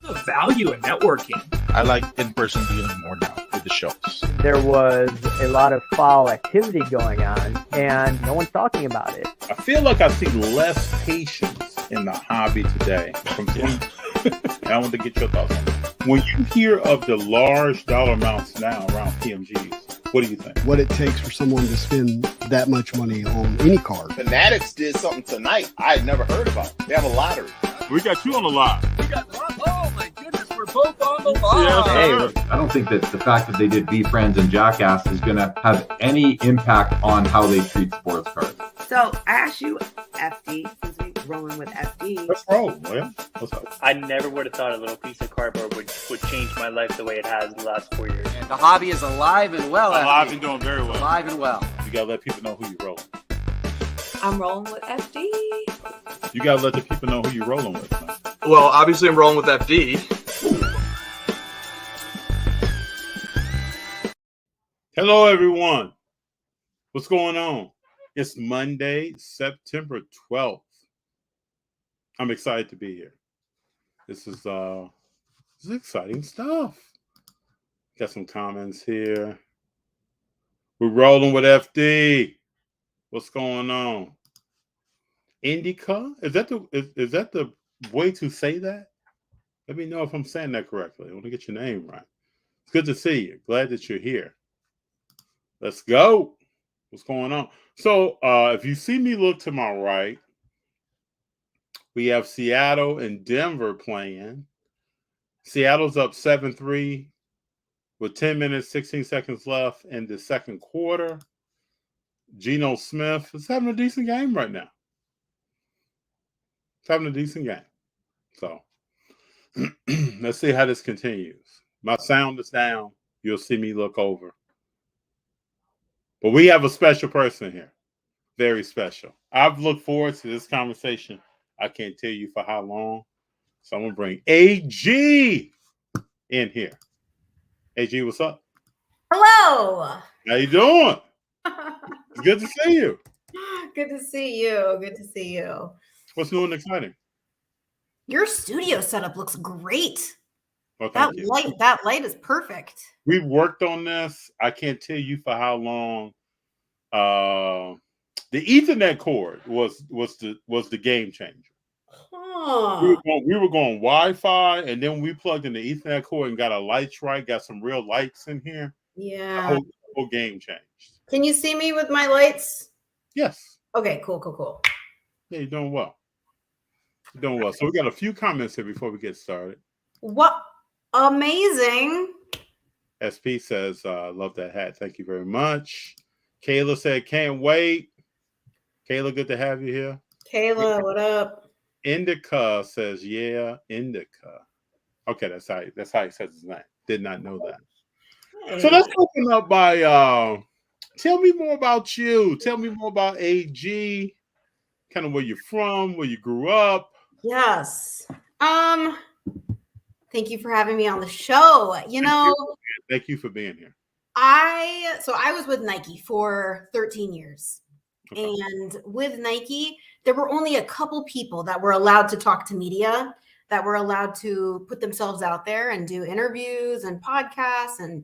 The value in networking. I like in-person dealing more now with the shows. There was a lot of foul activity going on, and no one's talking about it. I feel like I see less patience in the hobby today. I want to get your thoughts on that. When you hear of the large dollar amounts now around PMGs, what do you think? What it takes for someone to spend that much money on any card. Fanatics did something tonight I had never heard about. They have a lottery. We got you on the line. Oh my goodness, we're both on the line. Hey, I don't think that the fact that they did Be Friends and Jackass is going to have any impact on how they treat sports cards. So I asked you, FD, since we're rolling with FD. let's roll, William. What's up? I never would have thought a little piece of cardboard would change my life the way it has in the last 4 years. And the hobby is alive and well. Alive and doing very well. Alive and well. You gotta let people know who you rolling. I'm rolling with FD. You gotta let the people know who you're rolling with, man. Well, obviously I'm rolling with FD. Hello, everyone. What's going on? It's Monday, September 12th. I'm excited to be here. This is exciting stuff. Got some comments here. We're rolling with FD. What's going on? Indica? Is that the way to say that? Let me know if I'm saying that correctly. I want to get your name right. It's good to see you. Glad that you're here. Let's go. What's going on? So if you see me look to my right, we have Seattle and Denver playing. Seattle's up 7-3 with 10 minutes, 16 seconds left in the second quarter. Geno Smith is having a decent game right now. It's having a decent game. So let's see how this continues. My sound is down. You'll see me look over. But we have a special person here. Very special. I've looked forward to this conversation. I can't tell you for how long. So I'm going to bring AG in here. AG, what's up? Hello. How you doing? It's good to see you. Good to see you. Good to see you. What's new and exciting? Your studio setup looks great. Well, that light is perfect. We've worked on this. I can't tell you for how long. The Ethernet cord was the game changer. Huh. We were going Wi-Fi, and then we plugged in the Ethernet cord and got our lights right. Got some real lights in here. Yeah. The whole game changed. Can you see me with my lights? Yes. Okay. Cool. Yeah, you're doing well. So we got a few comments here before we get started. What? Amazing. SP says, love that hat. Thank you very much. Kayla said, can't wait. Kayla, good to have you here. Kayla, what up? Indica says, yeah, Indica. Okay, that's how he says his name. Did not know that. Hey. So let's open up by tell me more about you. Tell me more about AG, kind of where you're from, where you grew up. Yes. Thank you for having me on the show. Thank you for being here. I was with Nike for 13 years. Okay. And with Nike, there were only a couple people that were allowed to talk to media, that were allowed to put themselves out there and do interviews and podcasts and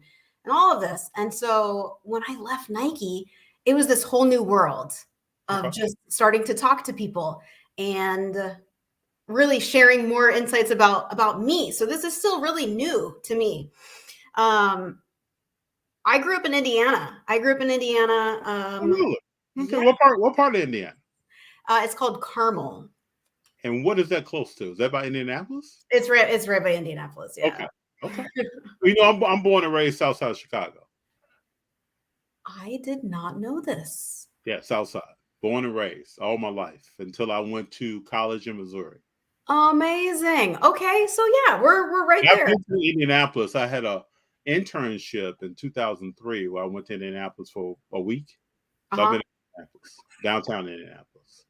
all of this. And so when I left Nike, it was this whole new world of just starting to talk to people and really sharing more insights about me. So this is still really new to me. I grew up in Indiana. Really? Okay. Yeah. What part of Indiana? It's called Carmel. And what is that close to? Is that by Indianapolis? It's right by Indianapolis. Yeah. Okay. I'm born and raised south side of Chicago. I did not know this. Yeah, south side. Born and raised all my life until I went to college in Missouri. Amazing. Okay, so yeah, we're right there. I went to Indianapolis. I had a internship in 2003 where I went to Indianapolis for a week. So I've been in Indianapolis, downtown Indianapolis.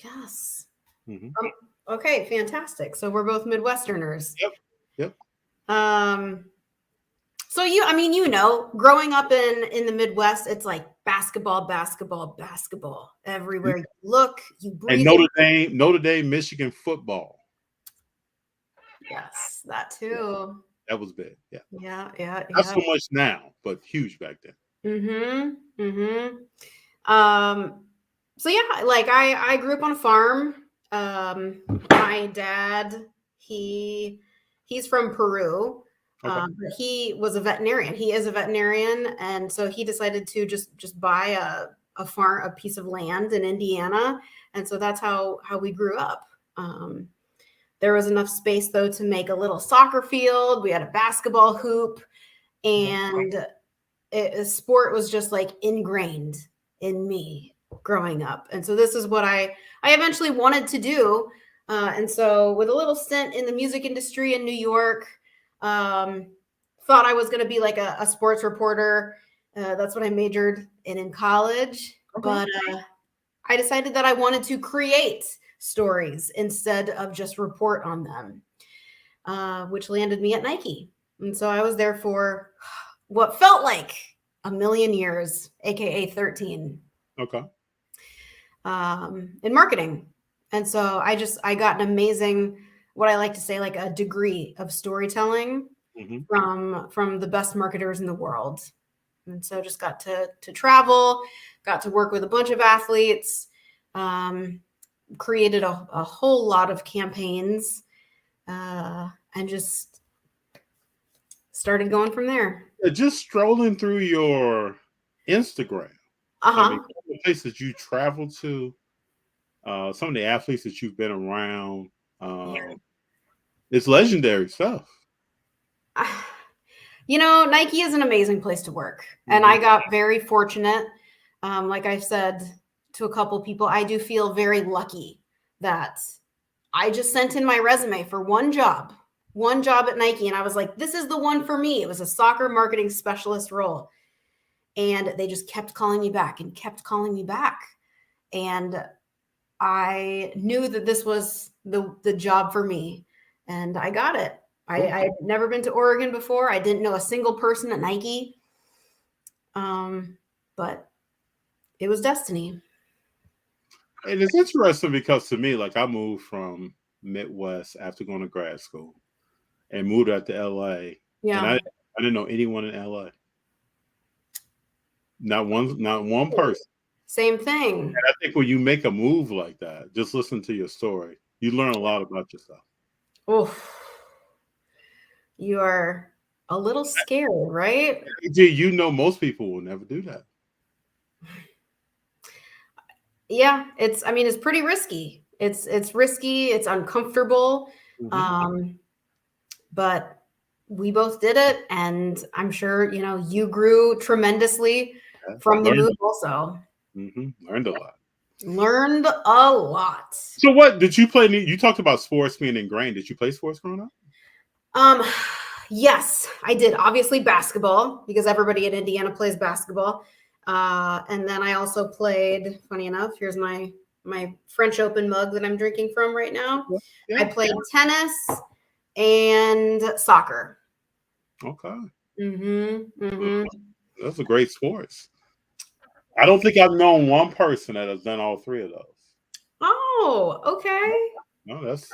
Yes. Mm-hmm. Okay, fantastic. So we're both Midwesterners. Yep. So growing up in the Midwest, it's like basketball everywhere you look. You breathe. And Notre Dame, Michigan football. Yes. that too. That was big. Yeah. Yeah. Not so much now, but huge back then. So yeah, like I grew up on a farm. My dad, he's from Peru. Okay. But he was a veterinarian. He is a veterinarian, and so he decided to just buy a piece of land in Indiana, and so that's how we grew up. There was enough space though to make a little soccer field. We had a basketball hoop, and sport was just like ingrained in me growing up. And so this is what I eventually wanted to do. And so with a little stint in the music industry in New York, thought I was going to be like a sports reporter. That's what I majored in college. Okay. But I decided that I wanted to create stories instead of just report on them, which landed me at Nike. And so I was there for what felt like a million years, aka 13. Okay. In marketing. And so I got an amazing, what I like to say, like a degree of storytelling from the best marketers in the world. And so just got to travel, got to work with a bunch of athletes, created a whole lot of campaigns, and just started going from there. Just strolling through your Instagram. I mean, the places you traveled to, some of the athletes that you've been around, it's legendary stuff. Nike is an amazing place to work. And I got very fortunate. Like I said to a couple people, I do feel very lucky that I just sent in my resume for one job at Nike. And I was like, this is the one for me. It was a soccer marketing specialist role. And they just kept calling me back and kept calling me back. And I knew that this was the job for me. And I got it. I had never been to Oregon before. I didn't know a single person at Nike. But it was destiny. And it's interesting because to me, like I moved from Midwest after going to grad school and moved out to LA. Yeah. And I didn't know anyone in LA. Not one person. Same thing. And I think when you make a move like that, just listen to your story. You learn a lot about yourself. Oh, you are a little scared, right? You know, most people will never do that. Yeah, it's pretty risky. It's risky. It's uncomfortable. But we both did it. And I'm sure, you grew tremendously from the move also. Learned a lot. Learned a lot. So what did you play? You talked about sports being ingrained. Did you play sports growing up? Yes, I did. Obviously basketball, because everybody in Indiana plays basketball. And then I also played, funny enough, here's my French Open mug that I'm drinking from right now. I played tennis and soccer. Okay. Those are great sports. I don't think I've known one person that has done all three of those. Oh, okay. No, that's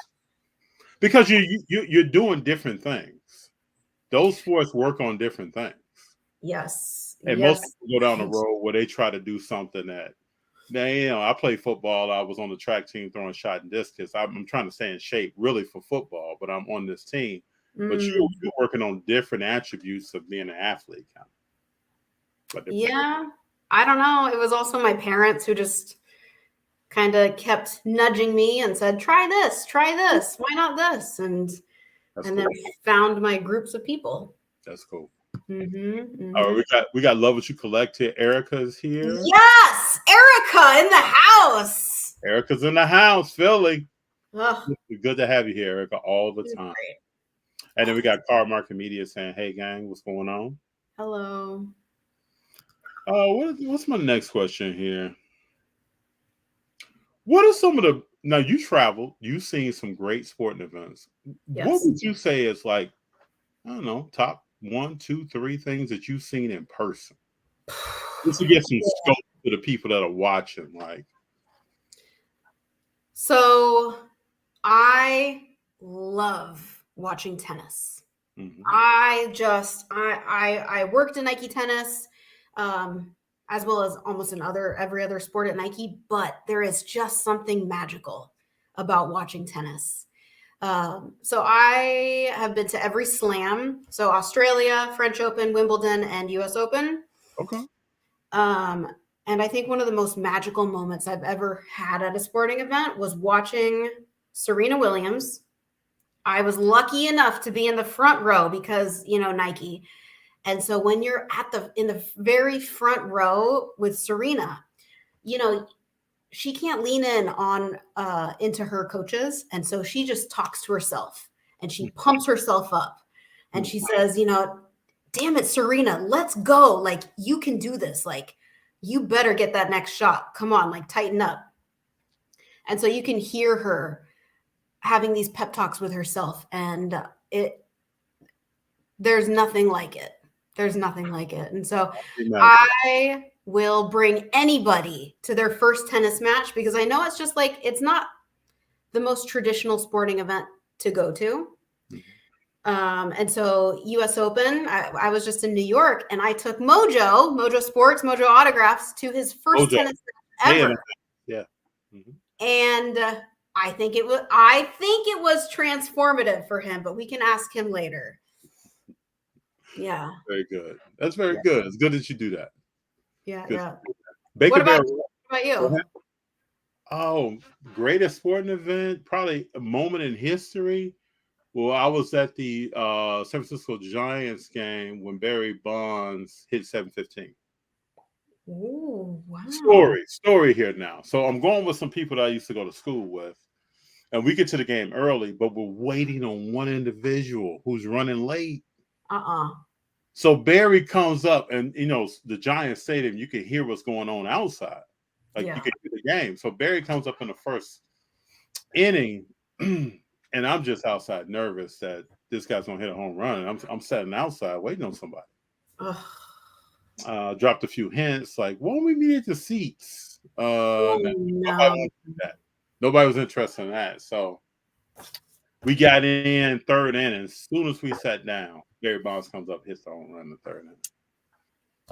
because you're doing different things. Those sports work on different things. Yes. And most people go down the road where they try to do something that, I played football. I was on the track team throwing shot and discus. I'm trying to stay in shape really for football, but I'm on this team. But you're working on different attributes of being an athlete. Yeah. I don't know. It was also my parents who just kind of kept nudging me and said, try this, why not this? And then found my groups of people. That's cool. Oh, we got Love What You Collect here. Erica's here. Yes, Erica in the house. Erica's in the house, Philly. Oh. Good to have you here, Erica, all the time. Great. And then we got Car Market Media saying, hey, gang, what's going on? Hello. What's my next question here? What are some of the, now you traveled, you've seen some great sporting events. Yes. What would you say is like, I don't know, top 1, 2, 3 things that you've seen in person? Just to get some scope to the people that are watching, like. So I love watching tennis. Mhm. I worked in Nike tennis, as well as almost every other sport at Nike, but there is just something magical about watching tennis. So I have been to every slam. So Australia, French Open, Wimbledon, and US Open. Okay. And I think one of the most magical moments I've ever had at a sporting event was watching Serena Williams. I was lucky enough to be in the front row because, Nike. And so when you're in the very front row with Serena, she can't lean in on into her coaches. And so she just talks to herself and she pumps herself up and she says, damn it, Serena, let's go. Like, you can do this. Like, you better get that next shot. Come on, like, tighten up. And so you can hear her having these pep talks with herself, and there's nothing like it. There's nothing like it. And so I will bring anybody to their first tennis match because I know it's just like, it's not the most traditional sporting event to go to. And so US Open, I was just in New York and I took Mojo Sports, Mojo Autographs to his first tennis match ever. Yeah. And I think it was transformative for him, but we can ask him later. Yeah. Very good. That's very good. It's good that you do that. Yeah, good. Yeah. What about you? Oh, greatest sporting event, probably a moment in history. Well, I was at the San Francisco Giants game when Barry Bonds hit 715. Oh, wow. Story here now. So I'm going with some people that I used to go to school with. And we get to the game early, but we're waiting on one individual who's running late. So Barry comes up and, the Giants Stadium, you can hear what's going on outside. Like, you can hear the game. So Barry comes up in the first inning and I'm just outside nervous that this guy's going to hit a home run. And I'm sitting outside waiting on somebody. Dropped a few hints like, why don't we meet at the seats? Nobody was interested in that. So we got in third inning. As soon as we sat down, Barry Bonds comes up, hits the home run in the third inning.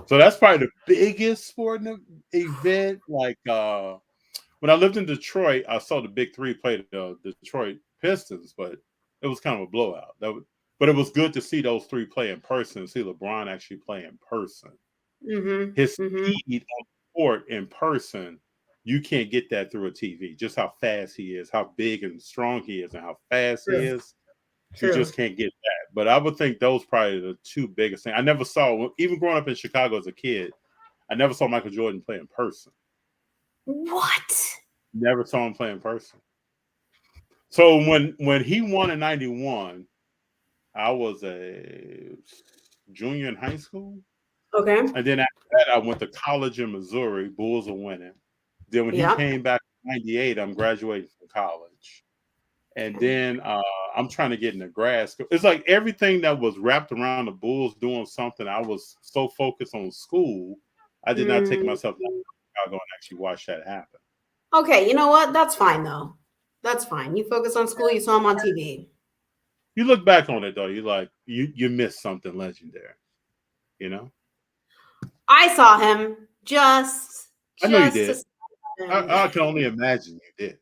So that's probably the biggest sporting event. Like when I lived in Detroit, I saw the Big Three play the Detroit Pistons, but it was kind of a blowout. But it was good to see those three play in person, see LeBron actually play in person. His speed on the court in person, you can't get that through a TV. Just how fast he is, how big and strong he is, and how fast he is. You just can't get that. But I would think those probably the two biggest things. I never saw, even growing up in Chicago as a kid, I never saw Michael Jordan play in person. What? Never saw him play in person. So when he won in 91, I was a junior in high school. Okay. And then after that, I went to college in Missouri. Bulls are winning. Then when he came back in 98, I'm graduating from college. And then I'm trying to get into grad school. It's like everything that was wrapped around the Bulls doing something. I was so focused on school, I did not take myself down to Chicago and actually watch that happen. Okay, you know what? That's fine, though. That's fine. You focus on school. You saw him on TV. You look back on it, though. You're like, you missed something legendary, I saw him just I know you did. I can only imagine you did.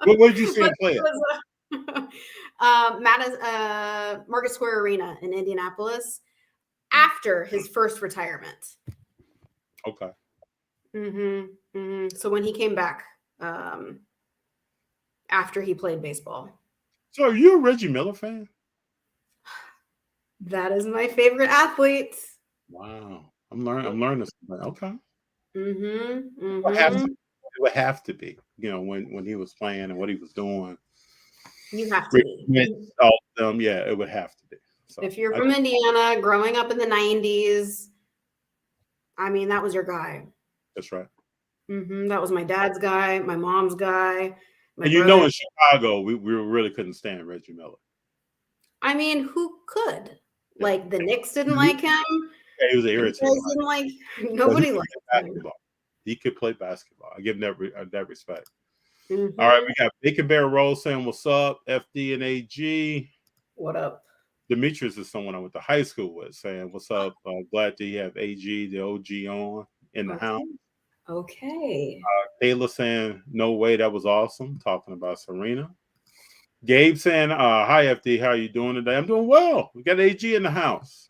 What did you see him play at? Market Square Arena in Indianapolis after his first retirement. Okay. So when he came back after he played baseball. So are you a Reggie Miller fan? That is my favorite athlete. Wow. I'm learning something. Okay. It would have to be, when he was playing and what he was doing. You have to be. All of them, it would have to be. So, if you're from Indiana, growing up in the 90s, I mean, that was your guy. That's right. That was my dad's guy, my mom's guy. And in Chicago, we really couldn't stand Reggie Miller. I mean, who could? Like, the Knicks didn't like him. Yeah, he was irritating. Nobody liked him. He could play basketball. I give him that respect. Mhm. All right, we got Bacon Bear Rose saying what's up, FD and AG. What up? Demetrius is someone I went to high school with saying what's up. Glad to have AG, the OG, on in the house. Okay. Kayla saying no way, that was awesome. Talking about Serena. Gabe saying hi FD, how you doing today? I'm doing well. We got AG in the house.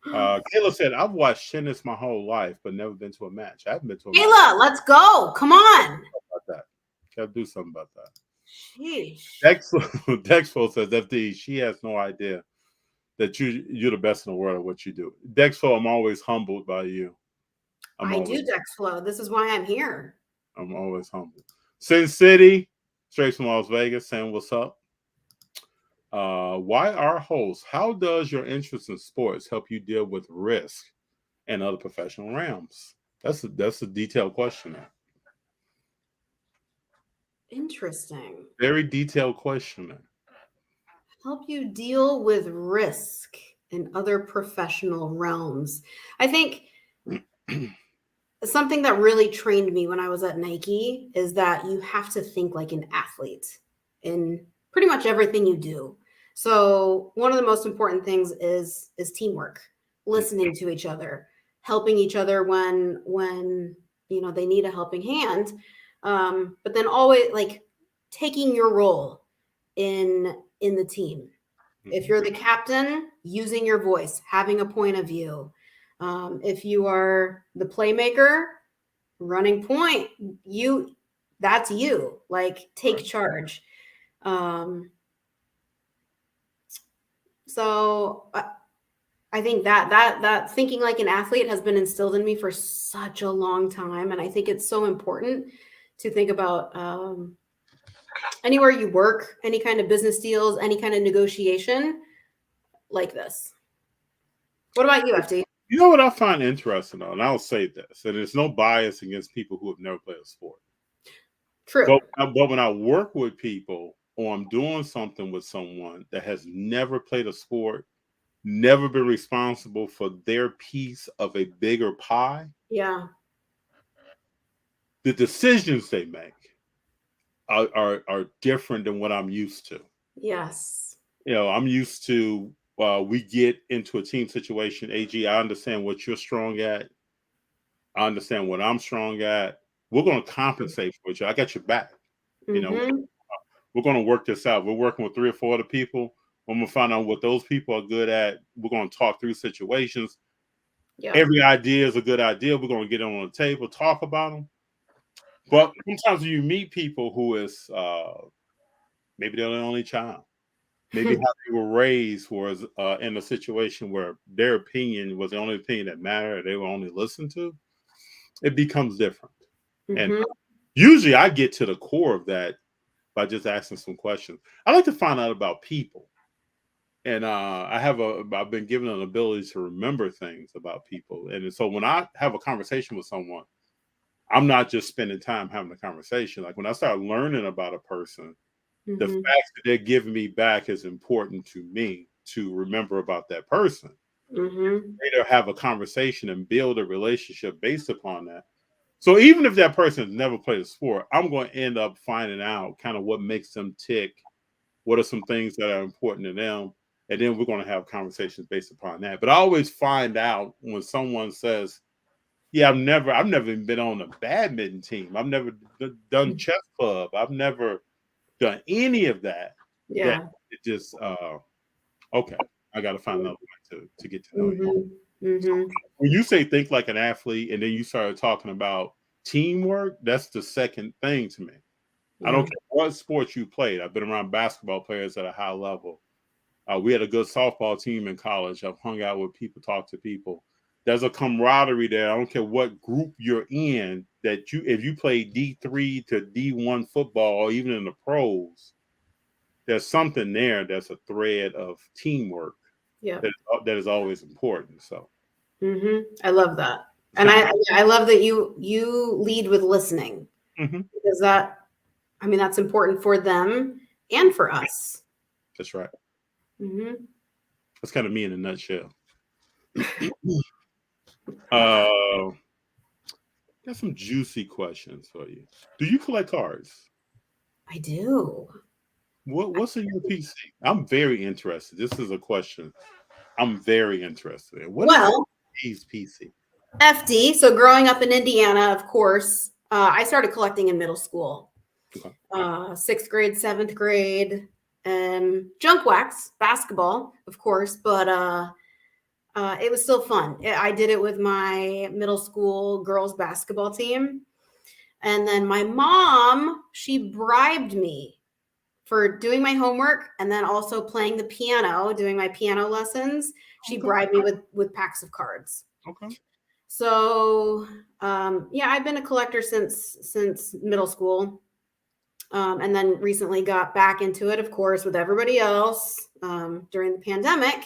Kayla said I've watched tennis my whole life, but never been to a match. I haven't been to a match. Kayla, let's go. Come on. Gotta do something about that. Sheesh. Dexfo says FD, she has no idea that you're the best in the world at what you do. Dexfo, I'm always humbled by you. I do Dexflo. This is why I'm here. I'm always humbled. Sin City, straight from Las Vegas, saying what's up. Why our host? How does your interest in sports help you deal with risk and other professional realms? That's a detailed question. Interesting. Very detailed question. Help you deal with risk in other professional realms. I think something that really trained me when I was at Nike is that you have to think like an athlete in pretty much everything you do. So one of the most important things is teamwork, listening to each other, helping each other when they need a helping hand, but then always like taking your role in the team. If you're the captain, using your voice, having a point of view. If you are the playmaker, running point, that's you. Like take charge. So I think that thinking like an athlete has been instilled in me for such a long time, and I think it's so important to think about anywhere you work, any kind of business deals, any kind of negotiation like this. What about you, FD? You know what I find interesting, though, and I'll say this, and there's no bias against people who have never played a sport. True. But when I work with people or I'm doing something with someone that has never played a sport, never been responsible for their piece of a bigger pie, yeah, the decisions they make are different than what I'm used to. Yes. I'm used to we get into a team situation. AG, I understand what you're strong at. I understand what I'm strong at. We're going to compensate for each other. I got your back. We're going to work this out. We're working with 3 or 4 other people. I'm going to find out what those people are good at. We're going to talk through situations. Yeah. Every idea is a good idea. We're going to get them on the table, talk about them. But sometimes you meet people who is maybe they're the only child. Maybe how they were raised was in a situation where their opinion was the only opinion that mattered. They were only listened to. It becomes different. And usually I get to the core of that by just asking some questions. I like to find out about people. And I've been given an ability to remember things about people. And so when I have a conversation with someone, I'm not just spending time having a conversation. Like when I start learning about a person, the fact that they're giving me back is important to me to remember about that person. Later have a conversation and build a relationship based upon that. So even if that person has never played a sport, I'm going to end up finding out kind of what makes them tick. What are some things that are important to them? And then we're going to have conversations based upon that. But I always find out when someone says, yeah, I've never even been on a badminton team. I've never done chess club. I've never done any of that. Yeah. That it just, okay, I got to find another way to get to know you. When you say think like an athlete and then you started talking about teamwork, that's the second thing to me. I don't care what sports you played. I've been around basketball players at a high level. We had a good softball team in college. I've hung out with people, talked to people. There's a camaraderie there. I don't care what group you're in, that if you play D3 to D1 football or even in the pros, there's something there that's a thread of teamwork that is always important. So I love that. And I love that you lead with listening because that's important for them and for us. That's right. That's kind of me in a nutshell. Got some juicy questions for you. Do you collect cards? I do. What's in your PC? I'm very interested. This is a question I'm very interested in. What is PC? FD. So growing up in Indiana, of course, I started collecting in middle school. Okay. 6th grade, 7th grade, and junk wax, basketball, of course, but it was still fun. I did it with my middle school girls basketball team. And then my mom, she bribed me for doing my homework and then also playing the piano, doing my piano lessons. She bribed me with packs of cards. Okay. So, yeah, I've been a collector since middle school. And then recently got back into it, of course, with everybody else during the pandemic.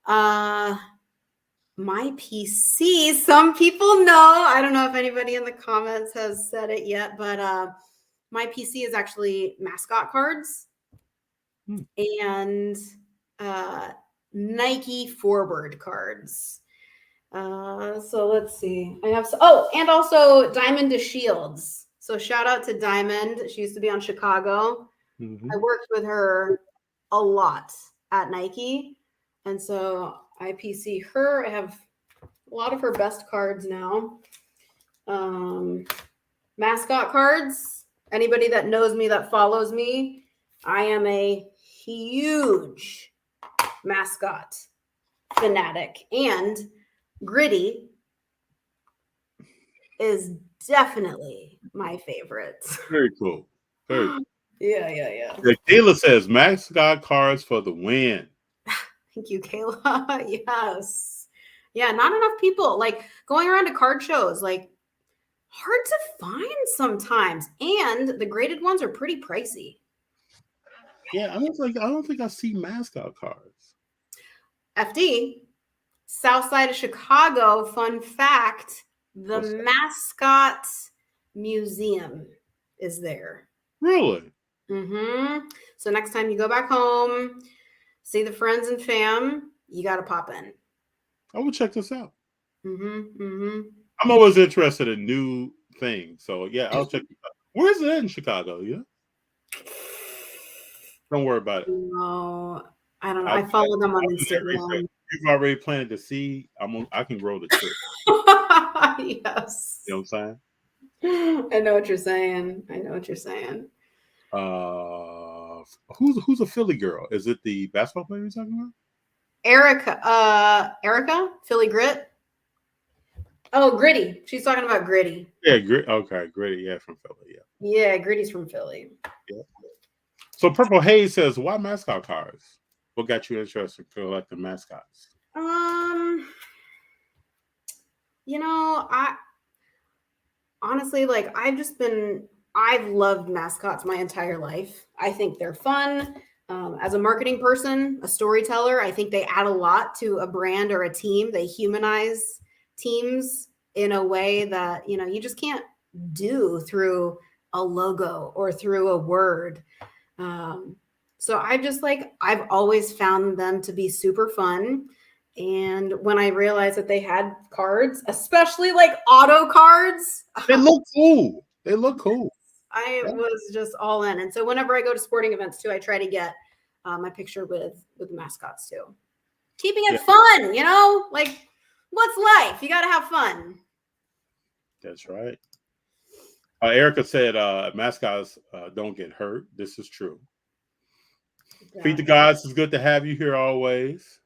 My PC, some people know, I don't know if anybody in the comments has said it yet, but my PC is actually Mascot cards and Nike Forward cards. So let's see. I have and also Diamond to Shields. So shout out to Diamond. She used to be on Chicago. Mm-hmm. I worked with her a lot at Nike. And so I PC her. I have a lot of her best cards now. Mascot cards. Anybody that knows me, that follows me, I am a huge Mascot fanatic. And Gritty is definitely my favorite. Very cool. Very cool. Yeah. Kayla says Mascot cards for the win. Thank you, Kayla. Yes. Yeah, not enough people like going around to card shows, like hard to find sometimes. And the graded ones are pretty pricey. Yeah, I don't think I see Mascot cards. FD, South Side of Chicago, fun fact, the Mascot Museum is there. Really? Mm-hmm. So next time you go back home, see the friends and fam, you got to pop in. I will check this out. Mm-hmm. I'm always interested in new things. So, yeah, I'll check it out. Where is it in Chicago? Yeah. Don't worry about it. No, I don't know. I follow them on Instagram. You've already planted the seed. I can grow the tree. Yes. You know what I'm saying? I know what you're saying. Who's a Philly girl? Is it the basketball player you're talking about? Erica, Philly Grit. Oh, Gritty. She's talking about Gritty. Yeah, okay, Gritty. Yeah, from Philly. Yeah. Yeah, Gritty's from Philly. Yeah. So Purple Haze says, "Why Mascot cards? What got you interested in collecting mascots?" I honestly I've loved mascots my entire life. I think they're fun. As a marketing person, a storyteller, I think they add a lot to a brand or a team. They humanize teams in a way that, you just can't do through a logo or through a word. So I've always found them to be super fun. And when I realized that they had cards, especially like auto cards, they look cool. I was just all in. And so whenever I go to sporting events too, I try to get my picture with the mascots too. Keeping it fun, like what's life? You got to have fun. That's right. Erica said mascots don't get hurt. This is true. Yeah. Feed the Gods, it's good to have you here always.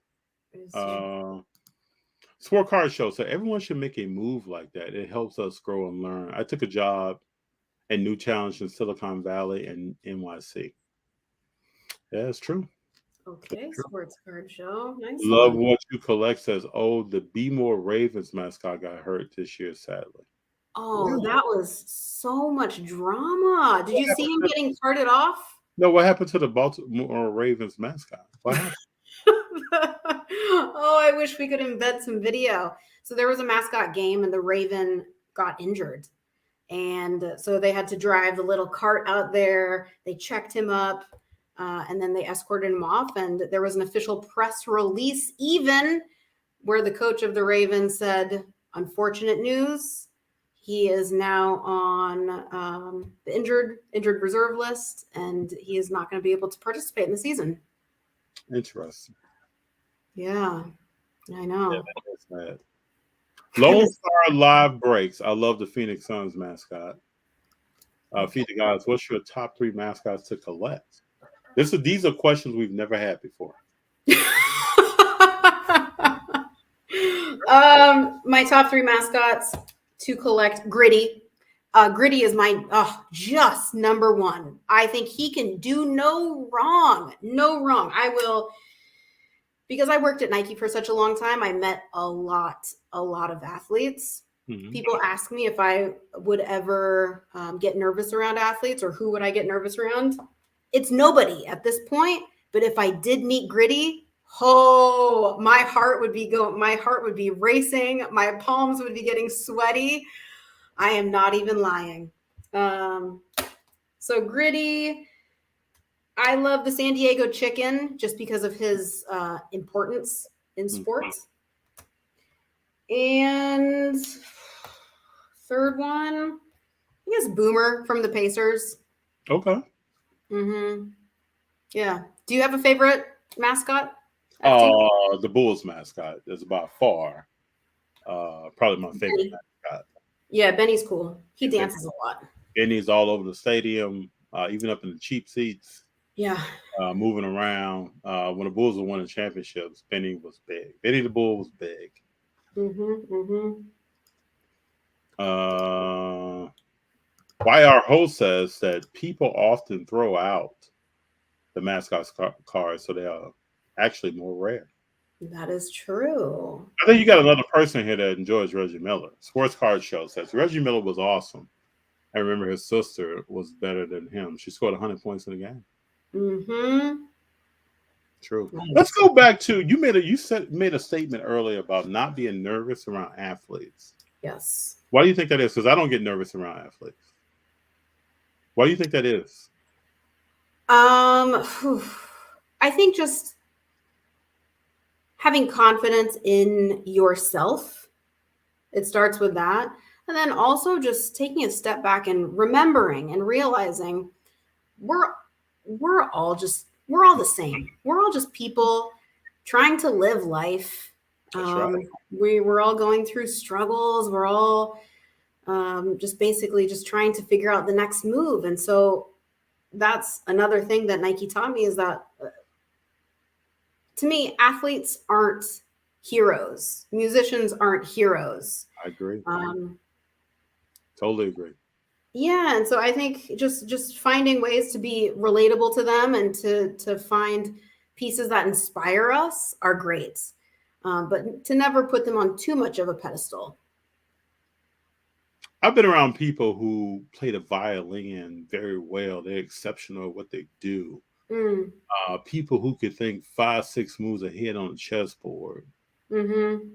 Sport card show. So everyone should make a move like that. It helps us grow and learn. I took a job and new challenge in Silicon Valley and NYC. Yeah, it's true. Okay, sports card show. Nice. Love what you collect says, the Be More Ravens mascot got hurt this year, sadly. Oh, that was so much drama. Did you see him getting carted off? No, what happened to the Baltimore Ravens mascot? What happened? I wish we could embed some video. So there was a mascot game and the Raven got injured. And so they had to drive the little cart out there. They checked him up and then they escorted him off. And there was an official press release even where the coach of the Ravens said, unfortunate news. He is now on the injured reserve list, and he is not going to be able to participate in the season. Interesting. Yeah, I know. Yeah, that's sad. Lone Star Live Breaks. I love the Phoenix Suns mascot. Feed the guys. What's your top 3 mascots to collect? These are questions we've never had before. My top 3 mascots to collect. Gritty. Gritty is my just number 1. I think he can do no wrong. No wrong. I will, because I worked at Nike for such a long time. I met a lot of athletes. Mm-hmm. People ask me if I would ever get nervous around athletes, or who would I get nervous around. It's nobody at this point. But if I did meet Gritty, my heart would be racing. My palms would be getting sweaty. I am not even lying. So Gritty, I love the San Diego Chicken just because of his importance in sports. And third one, I guess Boomer from the Pacers. Okay. Mm-hmm. Yeah. Do you have a favorite mascot? The Bulls mascot is by far probably my favorite mascot. Yeah, Benny's cool. He dances a lot. Benny's all over the stadium, even up in the cheap seats. Yeah. Moving around. When the Bulls were winning championships, Benny was big. Benny the Bull was big. YR Host says that people often throw out the mascot cards, so they are actually more rare. That is true. I think you got another person here that enjoys Reggie Miller. Sports Card Show says Reggie Miller was awesome. I remember his sister was better than him. She scored 100 points in the game. Mm-hmm. True. Let's go back to you made a statement earlier about not being nervous around athletes. Yes. Why do you think that is? Because I don't get nervous around athletes. Why do you think that is? I think just having confidence in yourself. It starts with that. And then also just taking a step back and remembering and realizing we're all the same. We're all just people trying to live life. Right. We're all going through struggles. We're all just basically just trying to figure out the next move. And so that's another thing that Nike taught me, is that to me, athletes aren't heroes. Musicians aren't heroes. I agree. Totally agree. Yeah, and so I think just finding ways to be relatable to them and to find pieces that inspire us are great, but to never put them on too much of a pedestal. I've been around people who play the violin very well. They're exceptional at what they do. People who could think 5-6 moves ahead on the chessboard. Mm-hmm.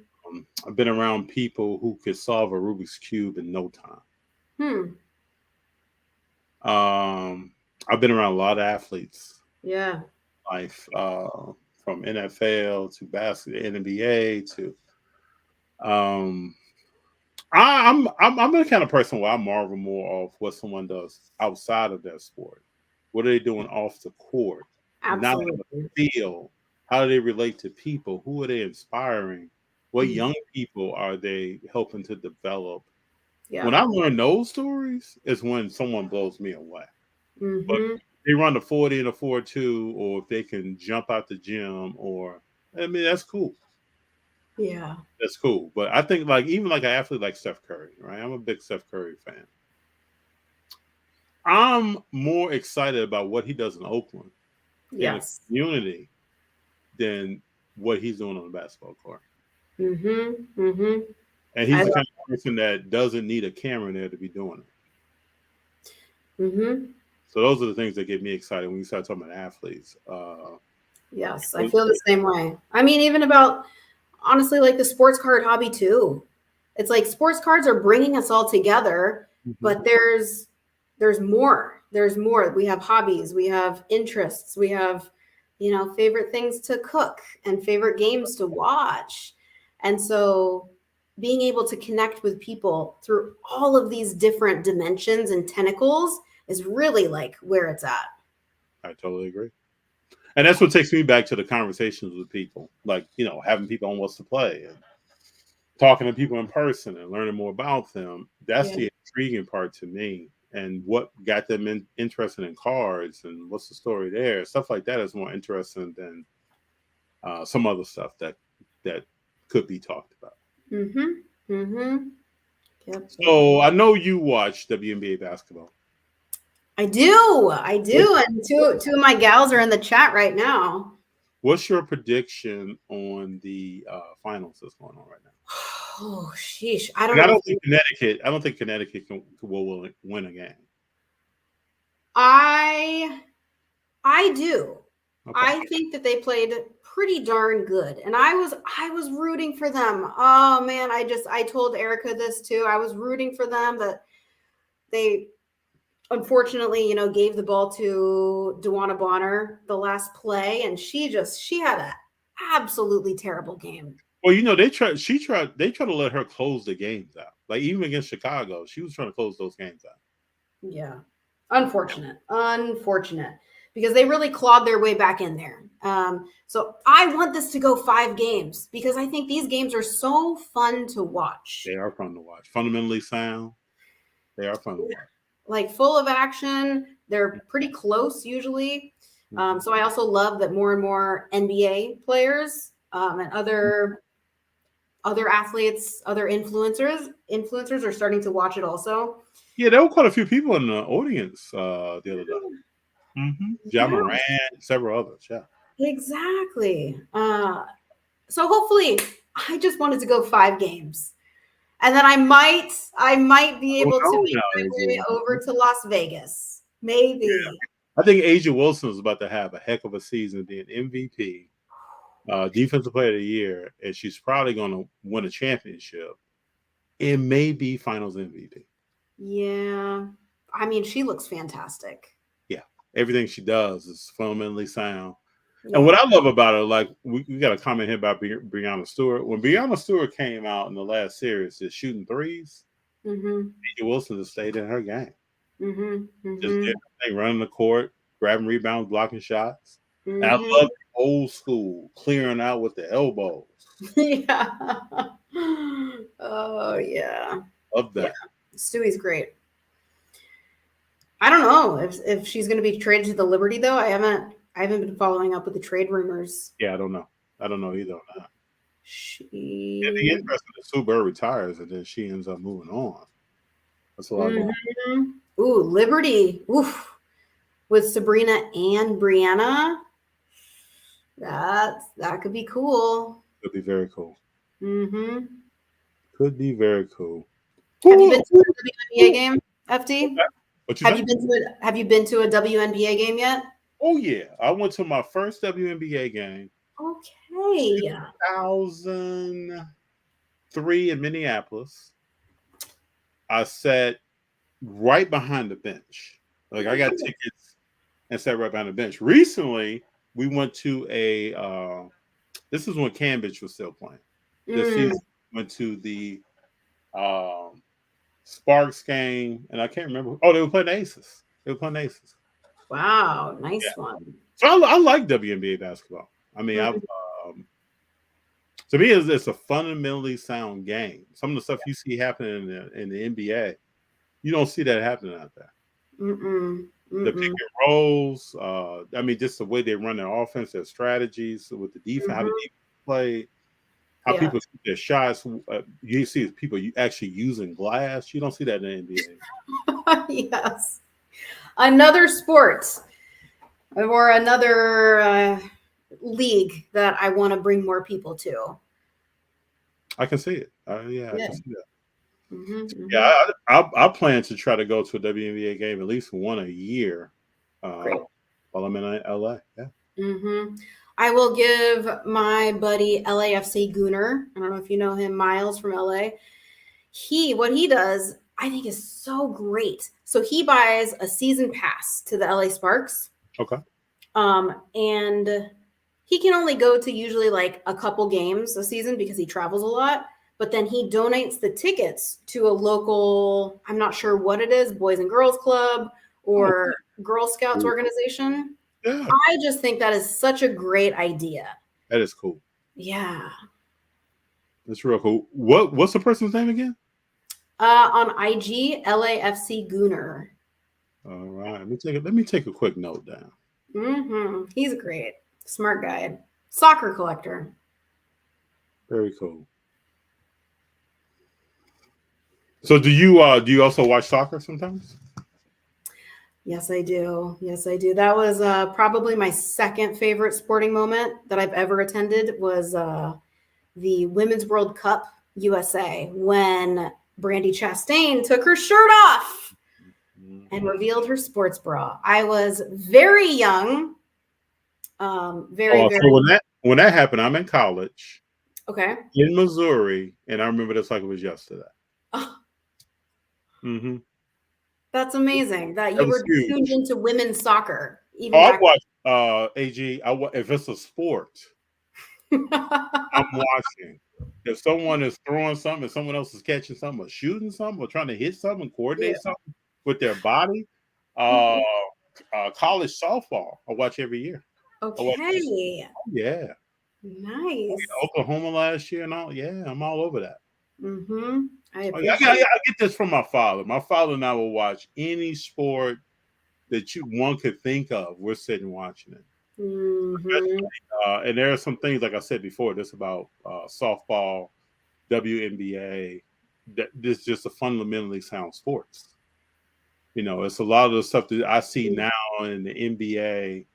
I've been around people who could solve a Rubik's Cube in no time. I've been around a lot of athletes. Yeah. Life, from NFL to basketball, NBA to I'm the kind of person where I marvel more of what someone does outside of their sport. What are they doing off the court? Absolutely. Not on the field. How do they relate to people? Who are they inspiring? What young people are they helping to develop? Yeah. When I learn those stories is when someone blows me away. Mm-hmm. But if they run the 40 and a 4.2, or if they can jump out the gym, that's cool. Yeah. That's cool. But I think even an athlete like Steph Curry, right? I'm a big Steph Curry fan. I'm more excited about what he does in Oakland, yes, in the community, than what he's doing on the basketball court. Mm-hmm. Mm-hmm. And he's the kind of person that doesn't need a camera there to be doing it. Mm-hmm. So those are the things that get me excited when you start talking about athletes. Yes, I feel the same way. I mean, even about, honestly, like the sports card hobby too. It's like sports cards are bringing us all together, but there's more. There's more. We have hobbies. We have interests. We have, favorite things to cook and favorite games to watch. And so being able to connect with people through all of these different dimensions and tentacles is really like where it's at. I totally agree. And that's what takes me back to the conversations with people, like, having people on What's to Play and talking to people in person and learning more about them. That's the intriguing part to me. And what got them interested in cards and what's the story there. Stuff like that is more interesting than some other stuff that could be talked about. Yep. So I know you watch WNBA basketball. I do. And two of my gals are in the chat right now. What's your prediction on the finals that's going on right now? Oh, sheesh. I don't think Connecticut will win a game. I do. Okay. I think that they played pretty darn good, and I was rooting for them. Oh man, I told Erica this too. I was rooting for them, but they unfortunately, gave the ball to Dewana Bonner the last play, and she had an absolutely terrible game. Well, they tried to let her close the games out. Like even against Chicago, she was trying to close those games out. Yeah. Unfortunate. Because they really clawed their way back in there. So I want this to go 5 games because I think these games are so fun to watch. They are fun to watch. Fundamentally sound. They are fun to watch. Like full of action. They're pretty close usually. So I also love that more and more NBA players and other athletes, other influencers are starting to watch it also. Yeah, there were quite a few people in the audience the other day. Ja Morant, several others. Yeah, exactly. So hopefully, I just wanted to go 5 games, and then I might be able to make my way over to Las Vegas. Maybe. Yeah. I think Asia Wilson is about to have a heck of a season, being MVP, Defensive Player of the Year, and she's probably going to win a championship. It may be Finals MVP. Yeah, I mean, she looks fantastic. Yeah, everything she does is fundamentally sound. Yeah. And what I love about her, like we got a comment here about Brianna Stewart. When Brianna Stewart came out in the last series, is shooting threes. Asia Wilson just stayed in her game. Just did everything, running the court, grabbing rebounds, blocking shots. And I love old school, clearing out with the elbows. Yeah. Oh yeah. Love that. Yeah. Stewie's great. I don't know if she's going to be traded to the Liberty though. I haven't been following up with the trade rumors. Yeah, I don't know either on that. It'd be interesting if Sue Bird retires and then she ends up moving on. That's a lot more. Ooh, Liberty. Oof. With Sabrina and Brianna. That could be cool. Could be very cool. Could be very cool. Have you been to a WNBA game, FD? Have you been to a WNBA game yet? Oh yeah, I went to my first WNBA game. Okay. 2003 in Minneapolis. I sat right behind the bench. Like I got tickets and sat right behind the bench. Recently, we went to a. This is when Cambridge was still playing. This season went to the Sparks game, and I can't remember. Oh, they were playing Aces. Wow, nice one. So I like WNBA basketball. I mean, to me, it's a fundamentally sound game. Some of the stuff you see happening in the NBA, you don't see that happening out there. The pick and rolls. I mean, just the way they run their offense, their strategies with the defense, how the defense play, how people shoot their shots. You see people actually using glass. You don't see that in the NBA. Yes. Another sport or another league that I want to bring more people to. I can see it. I can see that. Yeah, I plan to try to go to a WNBA game at least one a year while I'm in LA. Yeah. I will give my buddy LAFC Gunnar. I don't know if you know him, Miles from LA. What he does, I think is so great. So he buys a season pass to the LA Sparks. Okay. And he can only go to usually like a couple games a season because he travels a lot. but then he donates the tickets to a local, I'm not sure what it is, Boys and Girls Club or Girl Scouts organization. Yeah. I just think that is such a great idea. That is cool. Yeah. That's real cool. What's the person's name again? On IG, LAFC Gooner. All right. Let me take a quick note down. He's great. Smart guy. Soccer collector. Very cool. So do you also watch soccer sometimes? Yes, I do. Yes, I do. That was probably my second favorite sporting moment that I've ever attended was the Women's World Cup USA when Brandy Chastain took her shirt off and revealed her sports bra. I was very young. So when that happened, I'm in college. Okay. In Missouri, and I remember this like it was yesterday. Oh. Mm-hmm. That's amazing that you were tuned into women's soccer. I watch AG. If it's a sport, I'm watching. If someone is throwing something, if someone else is catching something, or shooting something, or trying to hit something, coordinate something with their body, college softball I watch every year. Okay. Yeah. Nice. Oklahoma last year and all. Yeah, I'm all over that. I get this from my father. My father and I will watch any sport that one could think of. We're sitting watching it. And there are some things, like I said before, this about softball, Wnba. This is just a fundamentally sound sports. It's a lot of the stuff that I see now in the NBA,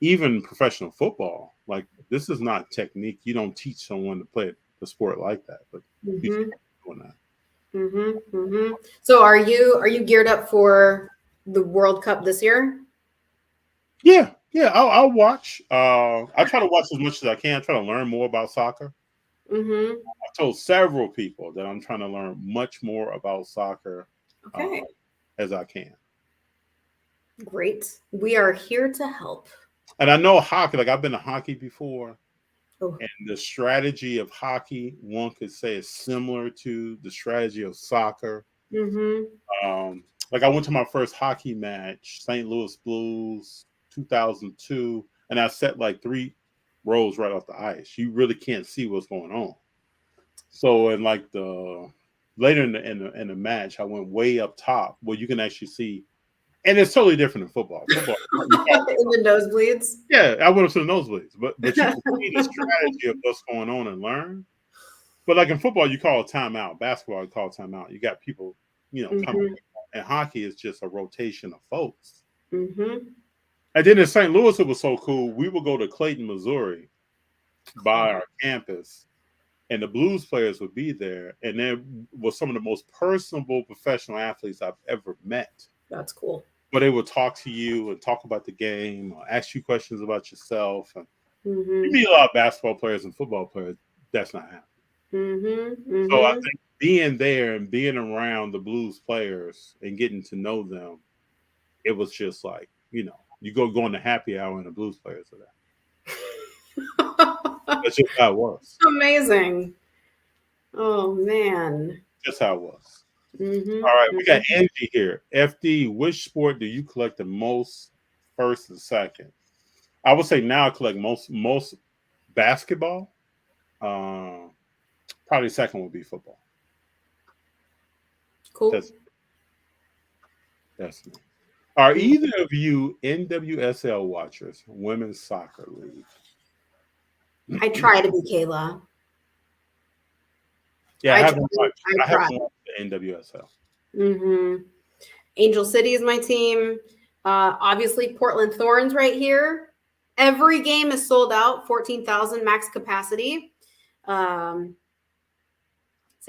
even professional football. Like, this is not technique. You don't teach someone to play the sport like that, but doing that. So are you geared up for the World Cup this year? Yeah, I'll watch. I try to watch as much as I can. I try to learn more about soccer. I've told several people that I'm trying to learn much more about soccer as I can. Great. We are here to help. And I know hockey, like I've been to hockey before. And the strategy of hockey, one could say, is similar to the strategy of soccer. Like I went to my first hockey match, St. Louis Blues, 2002, and I sat like 3 rows right off the ice. You really can't see what's going on. So in like later in the match, I went way up top where you can actually see, and it's totally different in football. In the nosebleeds. Yeah, I went up to the nosebleeds, but you can see the strategy of what's going on and learn. But like in football, you call a timeout. Basketball, you call a timeout. You got people, coming. And hockey is just a rotation of folks. And then in St. Louis, it was so cool. We would go to Clayton, Missouri, by our campus, and the Blues players would be there. And there was some of the most personable professional athletes I've ever met. That's cool. But they would talk to you and talk about the game, or ask you questions about yourself. And you meet a lot of basketball players and football players. That's not happening. So I think being there and being around the Blues players and getting to know them, it was just like, you go in the happy hour and the Blues players are there. That's just how it was. Amazing. Oh, man. Just how it was. All right, we got Angie here. FD, which sport do you collect the most, first and second? I would say now I collect most basketball. Probably second would be football. Cool. That's me. Are either of you NWSL watchers, Women's Soccer League? I try to be, Kayla. Yeah, I haven't watched the NWSL. Angel City is my team. Obviously, Portland Thorns right here. Every game is sold out, 14,000 max capacity. So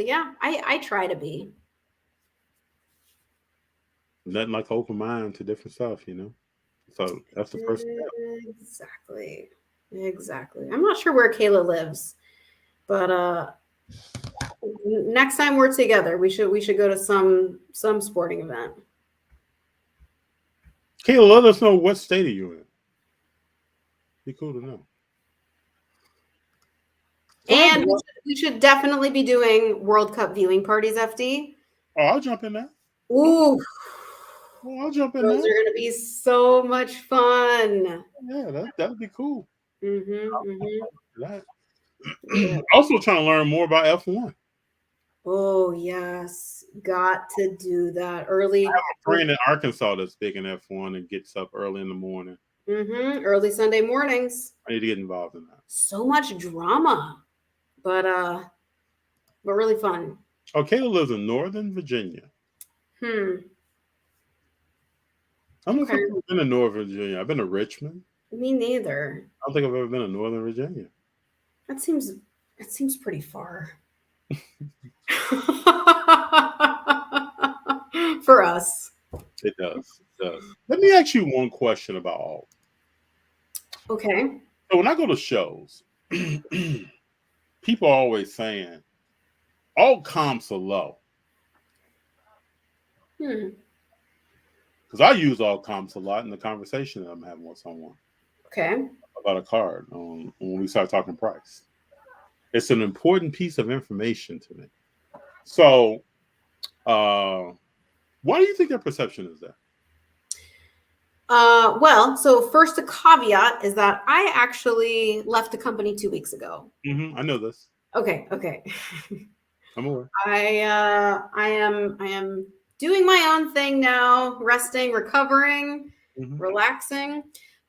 yeah, I try to be. Nothing like open mind to different stuff, So that's the first step. Exactly. I'm not sure where Kayla lives, but next time we're together, we should go to some sporting event. Kayla, let us know what state are you in. Be cool to know. And we should definitely be doing World Cup viewing parties, FD. Oh, I'll jump in there. Ooh, Oh, I'll jump in those there. are going to be so much fun. Yeah, that would be cool. Yeah. Also trying to learn more about F1. Oh, yes. Got to do that early. I have a friend in Arkansas that's big in F1 and gets up early in the morning. Early Sunday mornings. I need to get involved in that. So much drama, but really fun. Oh, Kayla lives in Northern Virginia. I don't know if I've ever been to Northern Virginia. I've been to Richmond. Me neither. I don't think I've ever been to Northern Virginia. That seems pretty far. For us. It does. Let me ask you one question about alt. Okay. So when I go to shows, people are always saying alt comps are low. Because I use alt comps a lot in the conversation that I'm having with someone. Okay. About a card when we start talking price. It's an important piece of information to me. So, why do you think their perception is there? Well, so first, a caveat is that I actually left the company 2 weeks ago. I know this. Okay. I'm aware. I am doing my own thing now, resting, recovering, relaxing.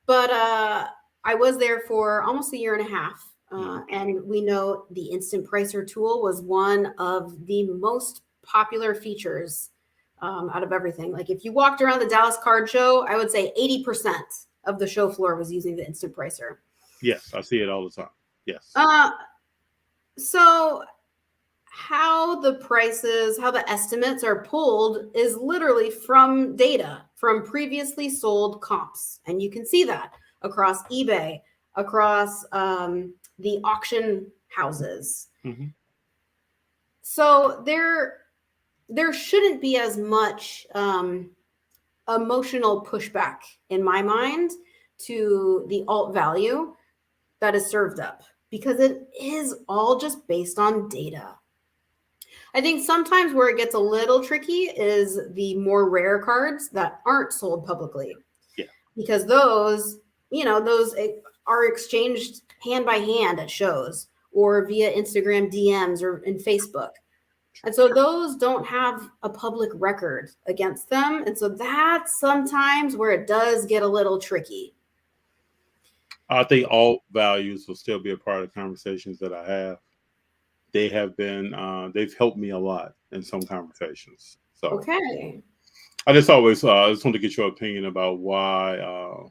But I was there for almost a year and a half. And we know the Instant Pricer tool was one of the most popular features out of everything. Like if you walked around the Dallas Card Show, I would say 80% of the show floor was using the Instant Pricer. Yes, I see it all the time. Yes. So how the prices, how the estimates are pulled is literally from data from previously sold comps. And you can see that across eBay, across the auction houses. So there shouldn't be as much emotional pushback in my mind to the alt value that is served up, because it is all just based on data. I think sometimes where it gets a little tricky is the more rare cards that aren't sold publicly. Yeah. Because those are exchanged hand by hand at shows or via Instagram DMs or in Facebook. And so those don't have a public record against them. And so that's sometimes where it does get a little tricky. I think alt values will still be a part of conversations that I have. They have been, they've helped me a lot in some conversations. So okay. I just always, I just want to get your opinion about why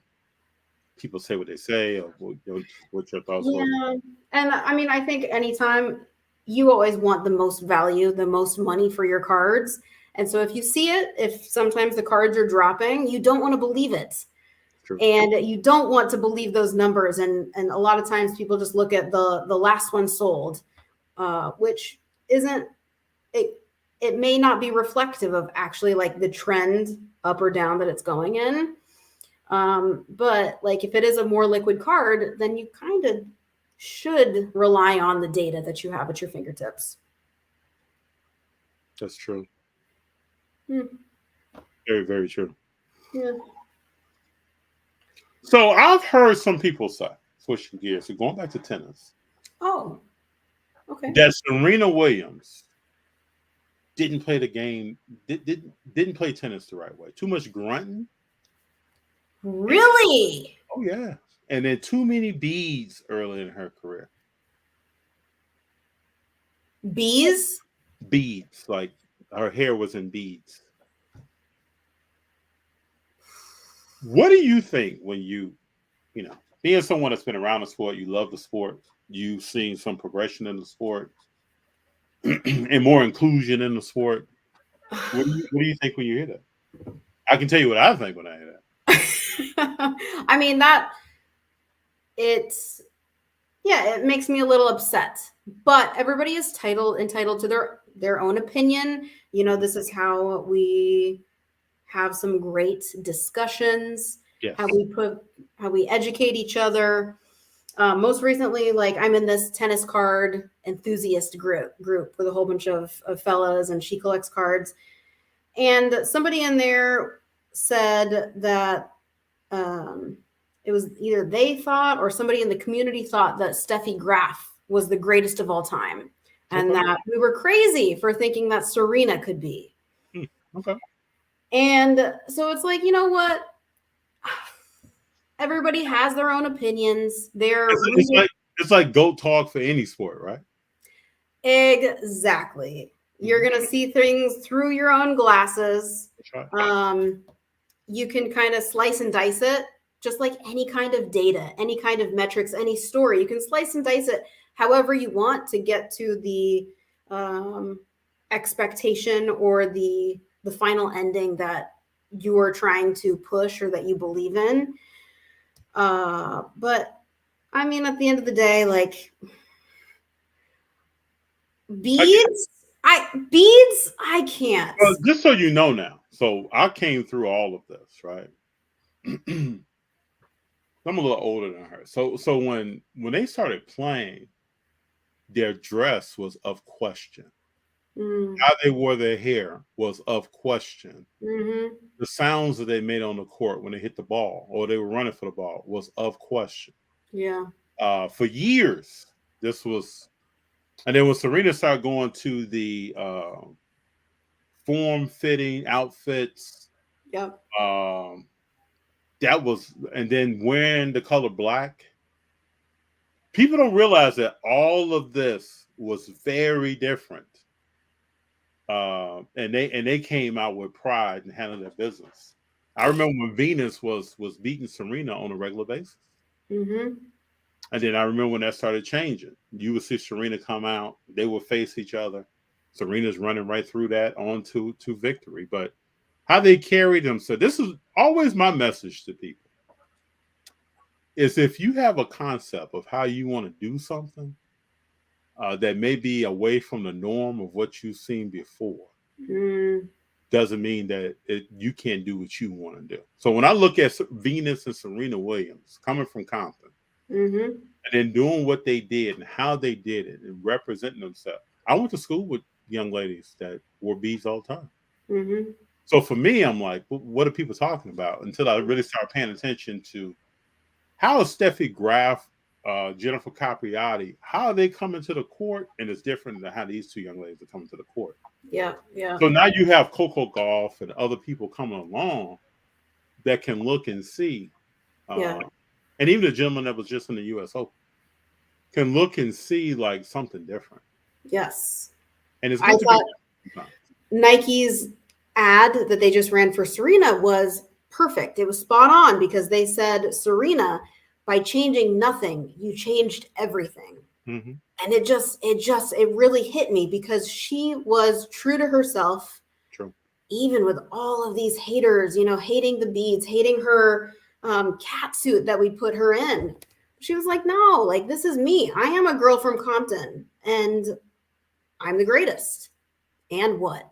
people say what they say, or what your thoughts are. And I mean, I think anytime you always want the most value, the most money for your cards. And so if you see it, if sometimes the cards are dropping, you don't want to believe it. True. And you don't want to believe those numbers. And a lot of times people just look at the last one sold, which isn't, it may not be reflective of actually like the trend up or down that it's going in. But like if it is a more liquid card, then you kind of should rely on the data that you have at your fingertips. That's true. Very, very true. Yeah. So I've heard some people say, switching gears, so going back to tennis. Oh, okay. That Serena Williams didn't play the game, didn't play tennis the right way. Too much grunting. Really? Oh, yeah. And then too many beads early in her career. Bees? Beads. Like her hair was in beads. What do you think when you being someone that's been around the sport, you love the sport, you've seen some progression in the sport and more inclusion in the sport. What do you think when you hear that? I can tell you what I think when I hear that. I mean, it makes me a little upset, but everybody is entitled to their own opinion. This is how we have some great discussions, yes. how we educate each other. Most recently, like I'm in this tennis card enthusiast group with a whole bunch of fellas, and she collects cards. And somebody in there said that it was either they thought or somebody in the community thought that Steffi Graf was the greatest of all time, and that we were crazy for thinking that Serena could be. Okay. And so it's like, you know what? Everybody has their own opinions. It's like GOAT talk for any sport, right? Exactly. You're going to see things through your own glasses. That's right. You can kind of slice and dice it, just like any kind of data, any kind of metrics, any story. You can slice and dice it however you want to get to the expectation or the final ending that you are trying to push or that you believe in. But I mean, at the end of the day, like beads, I can't. Just so you know now. So I came through all of this, right? I'm a little older than her. So when they started playing, their dress was of question. How they wore their hair was of question. The sounds that they made on the court when they hit the ball or they were running for the ball was of question. Yeah. For years, this was, and then when Serena started going to the form-fitting outfits, yep. That was, and then wearing the color black. People don't realize that all of this was very different. And they came out with pride and handling their business. I remember when Venus was beating Serena on a regular basis. And then I remember when that started changing. You would see Serena come out, they would face each other. Serena's running right through that on to victory. But how they carry themselves, this is always my message to people, is if you have a concept of how you want to do something that may be away from the norm of what you've seen before, doesn't mean that you can't do what you want to do. So when I look at Venus and Serena Williams coming from Compton, and then doing what they did and how they did it and representing themselves. I went to school with young ladies that wore beads all the time. So for me, I'm like, what are people talking about? Until I really start paying attention to how is Steffi Graf, Jennifer Capriati, how are they coming to the court? And it's different than how these two young ladies are coming to the court. Yeah, yeah. So now you have Coco Gauff and other people coming along that can look and see. And even the gentleman that was just in the U.S. Open can look and see like something different. Yes. And it's I thought Nike's ad that they just ran for Serena was perfect. It was spot on because they said, Serena, by changing nothing, you changed everything. And it really hit me because she was true to herself. True. Even with all of these haters, hating the beads, hating her cat suit that we put her in. She was like, no, like, this is me. I am a girl from Compton and I'm the greatest. And what?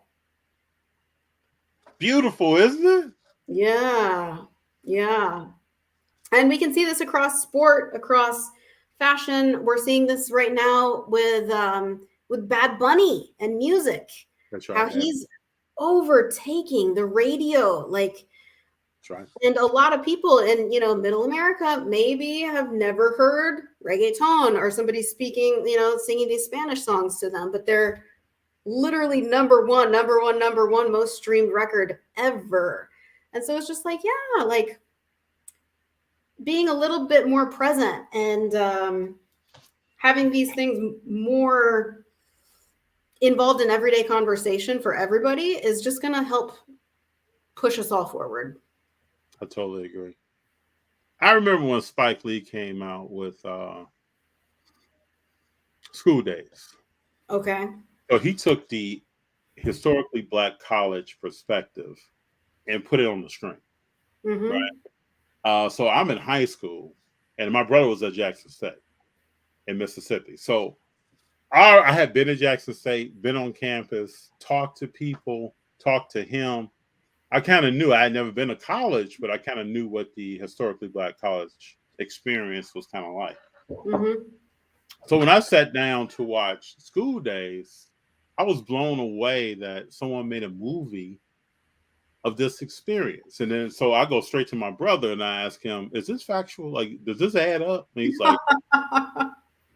Beautiful, isn't it? Yeah. Yeah. And we can see this across sport, across fashion. We're seeing this right now with Bad Bunny and music. That's right. How he's overtaking the radio, like. Right. And a lot of people in, middle America maybe have never heard reggaeton or somebody speaking, singing these Spanish songs to them, but they're literally number one most streamed record ever. And so it's just like, yeah, like being a little bit more present and having these things more involved in everyday conversation for everybody is just going to help push us all forward. I totally agree. I remember when Spike Lee came out with School Days. Okay. So he took the historically Black college perspective and put it on the screen. Right. So I'm in high school, and my brother was at Jackson State in Mississippi. So I had been at Jackson State, been on campus, talked to people, talked to him. I kind of knew. I had never been to college, but I kind of knew what the historically Black college experience was kind of like. Mm-hmm. So when I sat down to watch School Days, I was blown away that someone made a movie of this experience. And then so I go straight to my brother and I ask him, is this factual? Like, does this add up? And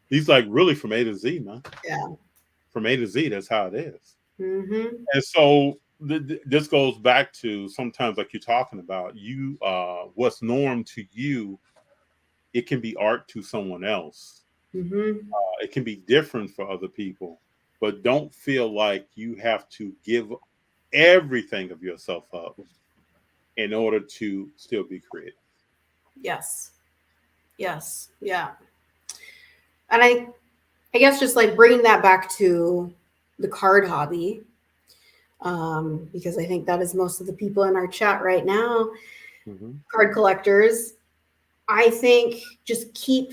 he's like, really, from A to Z, man. Yeah. From A to Z, that's how it is. Mm-hmm. And so this goes back to sometimes, like you're talking about, what's norm to you, it can be art to someone else. Mm-hmm. It can be different for other people, but don't feel like you have to give everything of yourself up in order to still be creative. Yes. Yes. Yeah. And I guess just like bringing that back to the card hobby, because I think that is most of the people in our chat right now, card collectors. I think just keep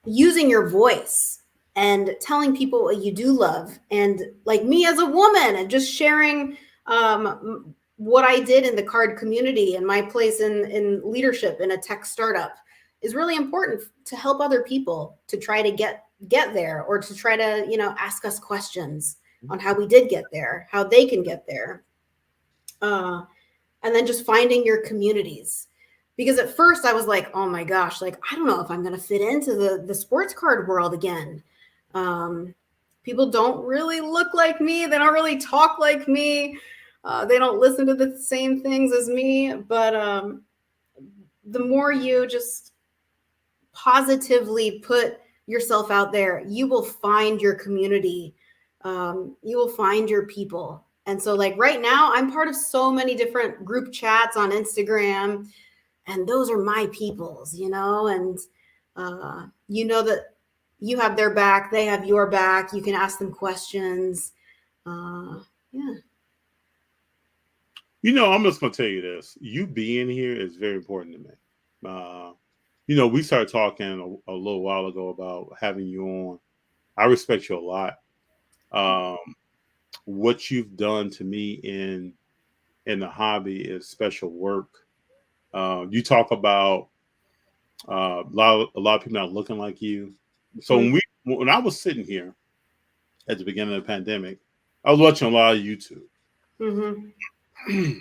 using your voice and telling people what you do love. And like me as a woman, and just sharing what I did in the card community and my place in leadership in a tech startup is really important to help other people to try to get there, or to try to, ask us questions on how we did get there, how they can get there. And then just finding your communities. Because at first I was like, oh my gosh, like, I don't know if I'm going to fit into the sports card world again. People don't really look like me. They don't really talk like me. They don't listen to the same things as me. But the more you just positively put yourself out there, you will find your community. You will find your people. And so like right now, I'm part of so many different group chats on Instagram. And those are my peoples, and that you have their back, they have your back. You can ask them questions. Yeah. I'm just going to tell you this. You being here is very important to me. We started talking a little while ago about having you on. I respect you a lot. What you've done to me in the hobby is special work. You talk about a lot of people not looking like you. So when I was sitting here at the beginning of the pandemic, I was watching a lot of YouTube. Mm-hmm.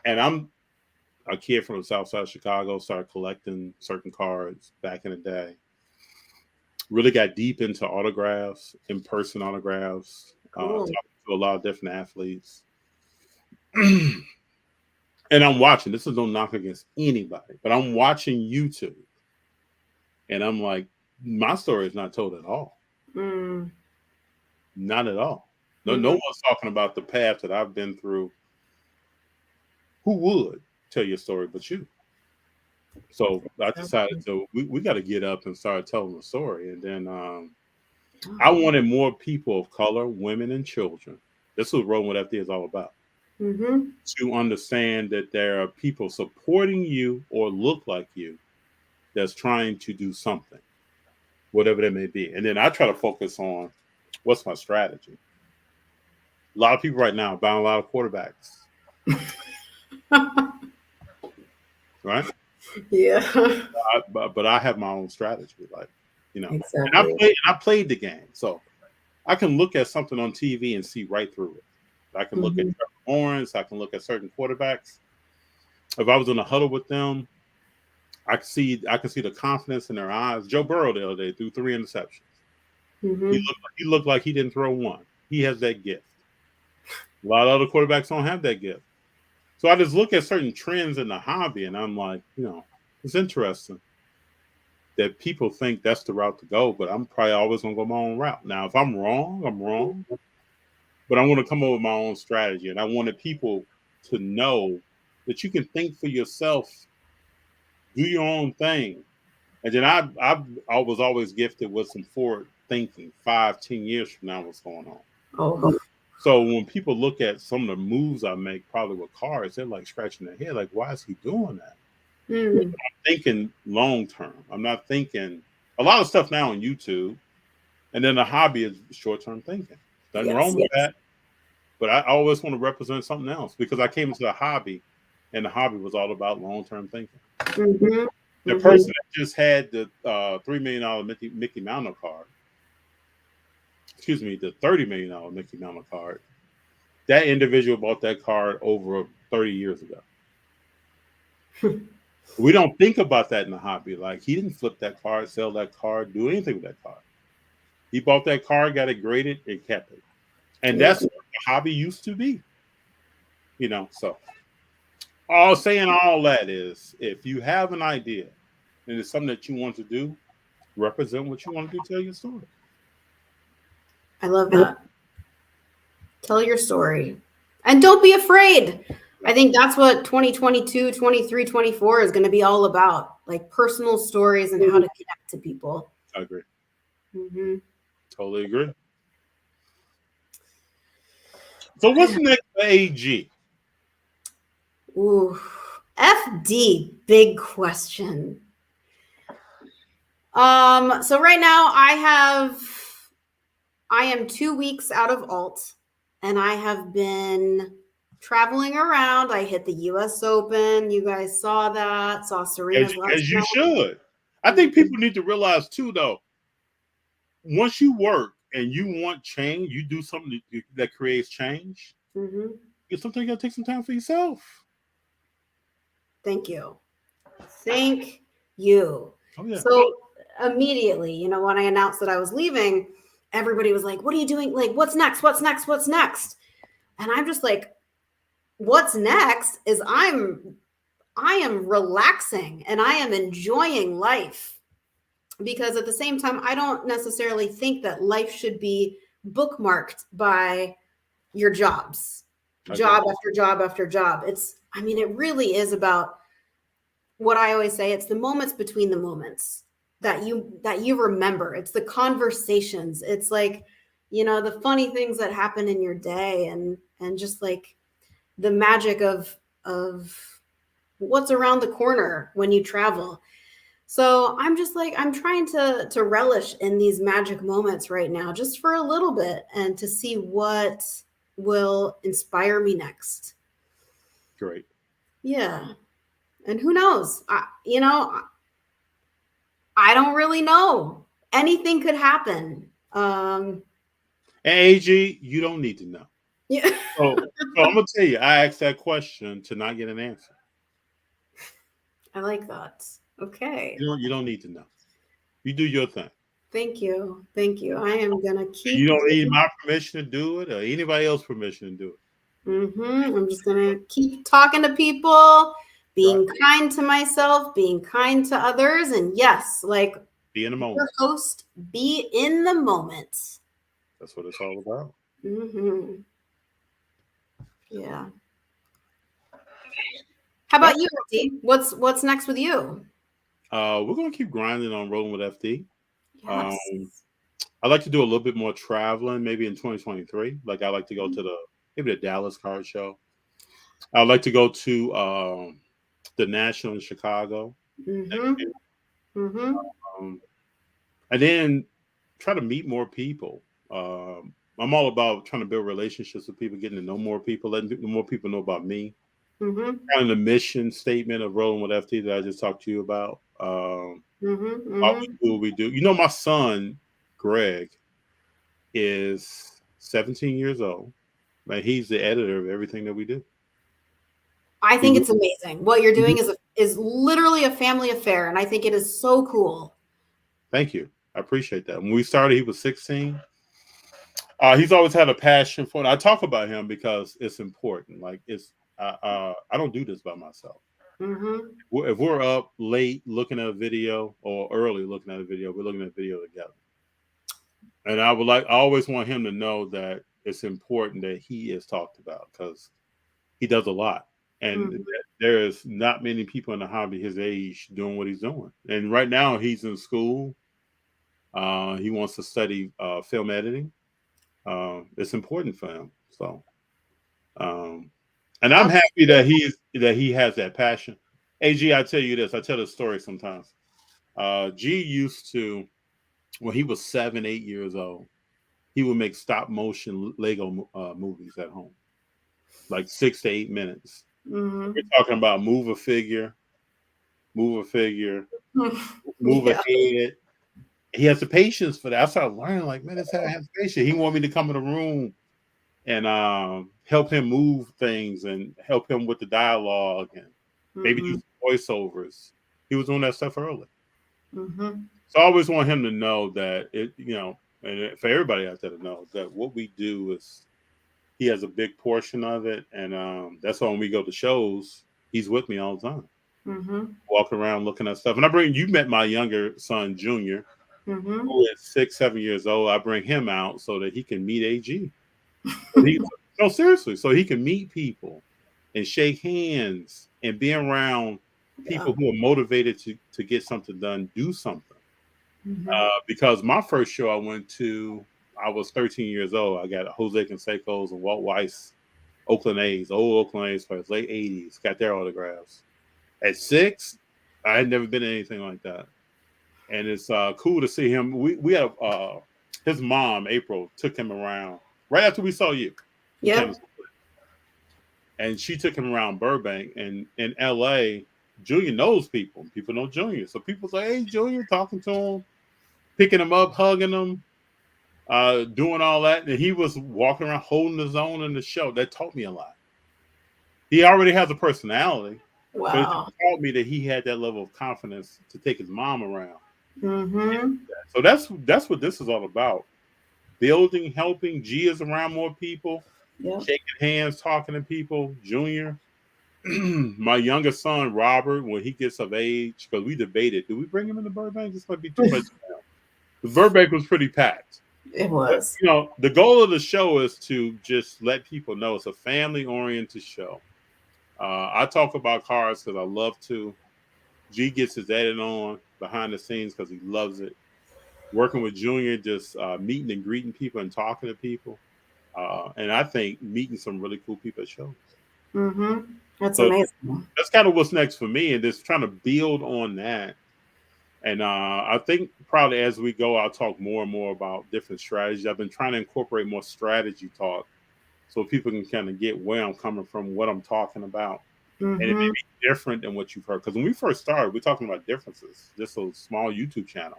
And I'm a kid from the South Side of Chicago, started collecting certain cards back in the day. Really got deep into autographs, in-person autographs, talking to a lot of different athletes. And I'm watching, this is no knock against anybody, but I'm watching YouTube. And I'm like, my story is not told at all. Not at all. No one's talking about the path that I've been through. Who would tell your story but you? So I decided we got to get up and start telling the story. And then I wanted more people of color, women and children. This is what Rolling with FD is all about. To understand that there are people supporting you or look like you that's trying to do something, whatever that may be. And then I try to focus on what's my strategy. A lot of people right now are buying a lot of quarterbacks. Right? Yeah. But I have my own strategy, Exactly. And I played the game. So I can look at something on TV and see right through it. I can look at Lawrence. I can look at certain quarterbacks. If I was in a huddle with them, I can see the confidence in their eyes. Joe Burrow the other day threw 3 interceptions. He looked like he didn't throw one. He has that gift. A lot of other quarterbacks don't have that gift. So I just look at certain trends in the hobby, and I'm like, it's interesting that people think that's the route to go, but I'm probably always going to go my own route. Now, if I'm wrong, I'm wrong. But I want to come up with my own strategy, and I wanted people to know that you can think for yourself, do your own thing. And then I was always gifted with some forward thinking, 5-10 years from now, what's going on. So when people look at some of the moves I make, probably with cards, they're like scratching their head, like, why is he doing that? I'm thinking long term. I'm not thinking a lot of stuff now on YouTube, and then the hobby is short term thinking. Nothing wrong with that. But I always want to represent something else because I came into the hobby, and the hobby was all about long term thinking. The person that just had the $3 million Mickey Mantle card, excuse me, the $30 million Mickey Mantle card, that individual bought that card over 30 years ago. We don't think about that in the hobby. Like, he didn't flip that card, sell that card, do anything with that card. He bought that card, got it graded, and kept it. And that's what the hobby used to be. You know, so all that is, if you have an idea and it's something that you want to do, represent what you want to do, tell your story. I love that. Tell your story. And don't be afraid. I think that's what 2022, 23, 24 is going to be all about. Like personal stories and how to connect to people. I agree. Mm-hmm. Totally agree. So what's next for AG? Ooh, FD, big question. So right now I am 2 weeks out of alt, and I have been traveling around. I hit the US Open. You guys saw that. Saw Serena's last as you should. I think people need to realize too, though, once you work and you want change, you do something that creates change. Sometimes you gotta take some time for yourself. Thank you. Thank you. Oh, yeah. So immediately, you know, when I announced that I was leaving, everybody was like, what are you doing? Like, what's next? What's next? What's next? And I'm just like, what's next is I am relaxing and I am enjoying life, because at the same time, I don't necessarily think that life should be bookmarked by your jobs, job after job after job. It really is about what I always say. It's the moments between the moments that you remember. It's the conversations. It's like, you know, the funny things that happen in your day, and just like the magic of what's around the corner when you travel. So I'm just like, I'm trying to relish in these magic moments right now, just for a little bit, and to see what will inspire me next. Great. Yeah. And who knows? I don't really know. Anything could happen. And AG, you don't need to know. Yeah. So I'm gonna tell you, I asked that question to not get an answer. I like that. Okay. You don't need to know. You do your thing. Thank you. Thank you. I am gonna keep. You don't need my permission to do it or anybody else's permission to do it. I'm just gonna keep talking to people, being kind to myself, being kind to others, and yes, like be in the moment. Your host, be in the moment. That's what it's all about. Yeah. How about you, FD? What's next with you? We're gonna keep grinding on rolling with FD. Yes. I'd like to do a little bit more traveling, maybe in 2023. Like I like to go to maybe the Dallas card show. I'd like to go to the National in Chicago. And then try to meet more people. I'm all about trying to build relationships with people, getting to know more people, letting more people know about me. Kind of the mission statement of rolling with FD that I just talked to you about. Why we do what we do. You know, my son, Greg, is 17 years old. Like, he's the editor of everything that we do. I think it's amazing. What you're doing is literally a family affair, and I think it is so cool. Thank you. I appreciate that. When we started, he was 16. He's always had a passion for it. I talk about him because it's important. Like, I don't do this by myself. If we're up late looking at a video or early looking at a video, we're looking at a video together. And I always want him to know that it's important that he is talked about, because he does a lot. And there is not many people in the hobby his age doing what he's doing. And right now he's in school. He wants to study film editing. It's important for him. So, and I'm happy that he has that passion. AG, I tell you this. I tell this story sometimes. G used to, when he was 7, 8 years old, he would make stop motion Lego movies at home, like 6 to 8 minutes. We're talking about move a figure, move a figure, move a head. He has the patience for that. I started learning, like, man, this guy has patience. He wanted me to come in the room and help him move things and help him with the dialogue and maybe do voiceovers. He was doing that stuff early. So I always want him to know that it, and for everybody out there to know that what we do is he has a big portion of it, and that's why when we go to shows, he's with me all the time. Walking around looking at stuff. And you met my younger son, Junior, who is 6, 7 years old. I bring him out so that he can meet AG. No, seriously, so he can meet people and shake hands and be around people who are motivated to get something done, do something. Because my first show I went to, I was 13 years old. I got Jose Canseco's and Walt Weiss, Oakland A's, old Oakland A's players, late 80s, got their autographs. At 6, I had never been to anything like that. And it's cool to see him. We have his mom, April, took him around right after we saw you. Yeah. And she took him around Burbank. And in LA, Junior knows people. People know Junior. So people say, hey, Junior, talking to him, picking him up, hugging him, doing all that. And he was walking around holding his own in the show. That taught me a lot. He already has a personality. Wow. But it taught me that he had that level of confidence to take his mom around. So that's what this is all about. Building, helping. G is around more people, shaking hands, talking to people. Junior. My youngest son, Robert, when he gets of age, because we debated, do we bring him into Burbank? This might be too much now. The Burbank was pretty packed. It was. But, the goal of the show is to just let people know it's a family-oriented show. I talk about cars because I love to. G gets his edit on behind the scenes because he loves it. Working with Junior, just meeting and greeting people and talking to people. And I think meeting some really cool people at shows. That's amazing. That's kind of what's next for me, and just trying to build on that. And I think probably as we go, I'll talk more and more about different strategies. I've been trying to incorporate more strategy talk so people can kind of get where I'm coming from, what I'm talking about. And it may be different than what you've heard. Because when we first started, we're talking about differences. Just a small YouTube channel.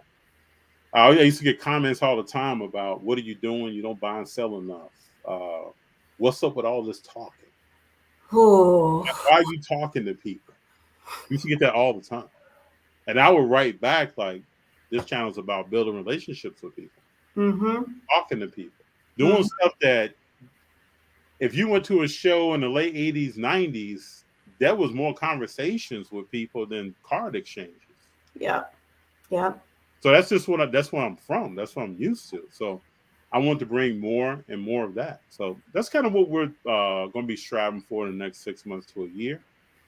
I used to get comments all the time about, what are you doing? You don't buy and sell enough. What's up with all this talking? Oh. Why are you talking to people? We used to get that all the time. And I would write back like, this channel is about building relationships with people. Talking to people. Doing stuff that, if you went to a show in the late 80s, 90s, there was more conversations with people than card exchanges. Yeah. So that's just that's where I'm from. That's what I'm used to. So I want to bring more and more of that. So that's kind of what we're going to be striving for in the next 6 months to a year.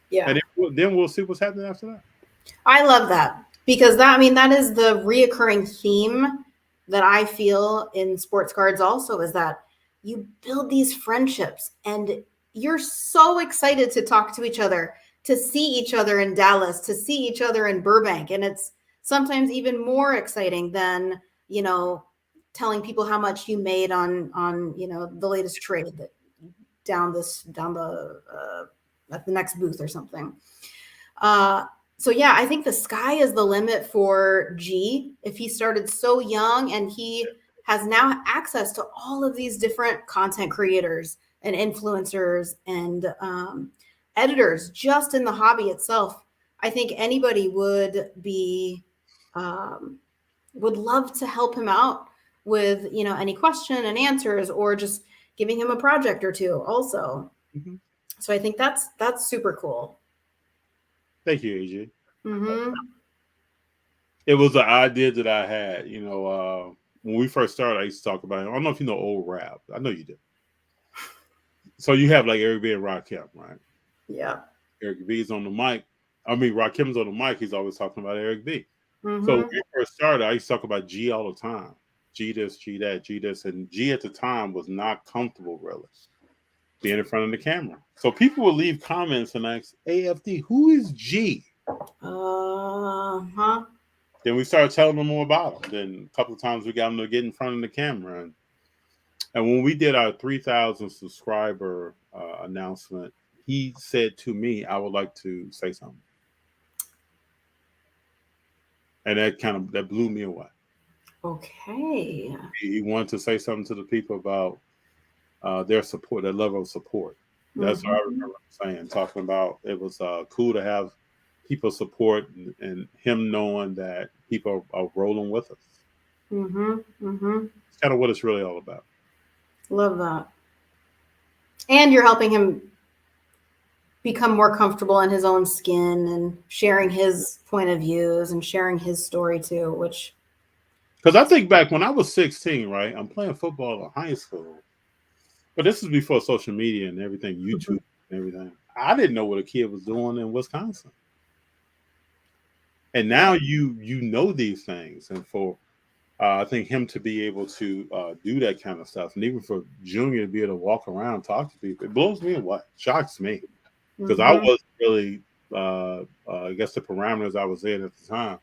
Yeah. And then we'll see what's happening after that. I love that, because that is the reoccurring theme that I feel in sports cards also, is that you build these friendships and you're so excited to talk to each other, to see each other in Dallas, to see each other in Burbank. And it's sometimes even more exciting than, telling people how much you made on the latest trade that down the at the next booth or something. So yeah, I think the sky is the limit for G. If he started so young and he has now access to all of these different content creators and influencers and editors just in the hobby itself, I think anybody would be would love to help him out with any question and answers, or just giving him a project or two also. So I think that's super cool. Thank you, AJ. It was an idea that I had, when we first started. I used to talk about it. I don't know if you know old rap. I know you do. So you have like Eric B and Rakim, right? Yeah. Eric B's on the mic. Rakim's on the mic. He's always talking about Eric B. So when we first started, I used to talk about G all the time. G this, G that, G this. And G at the time was not comfortable really being in front of the camera. So people would leave comments and ask, AFD, who is G? Then we started telling them more about him. Then a couple of times we got him to get in front of the camera. And when we did our 3,000 subscriber announcement, he said to me, I would like to say something. And that blew me away. Okay. He wanted to say something to the people about their support, their level of support. That's what I remember saying, talking about it was cool to have people support and him knowing that people are rolling with us. It's kind of what it's really all about. Love that. And you're helping him become more comfortable in his own skin and sharing his point of views and sharing his story too, which. Because I think back when I was 16, right? I'm playing football in high school. But this is before social media and everything, YouTube and everything. I didn't know what a kid was doing in Wisconsin. And now you know these things. And for I think him to be able to do that kind of stuff, and even for Junior to be able to walk around, talk to people, it blows me away. Shocks me. Because I wasn't really, I guess the parameters I was in at the time,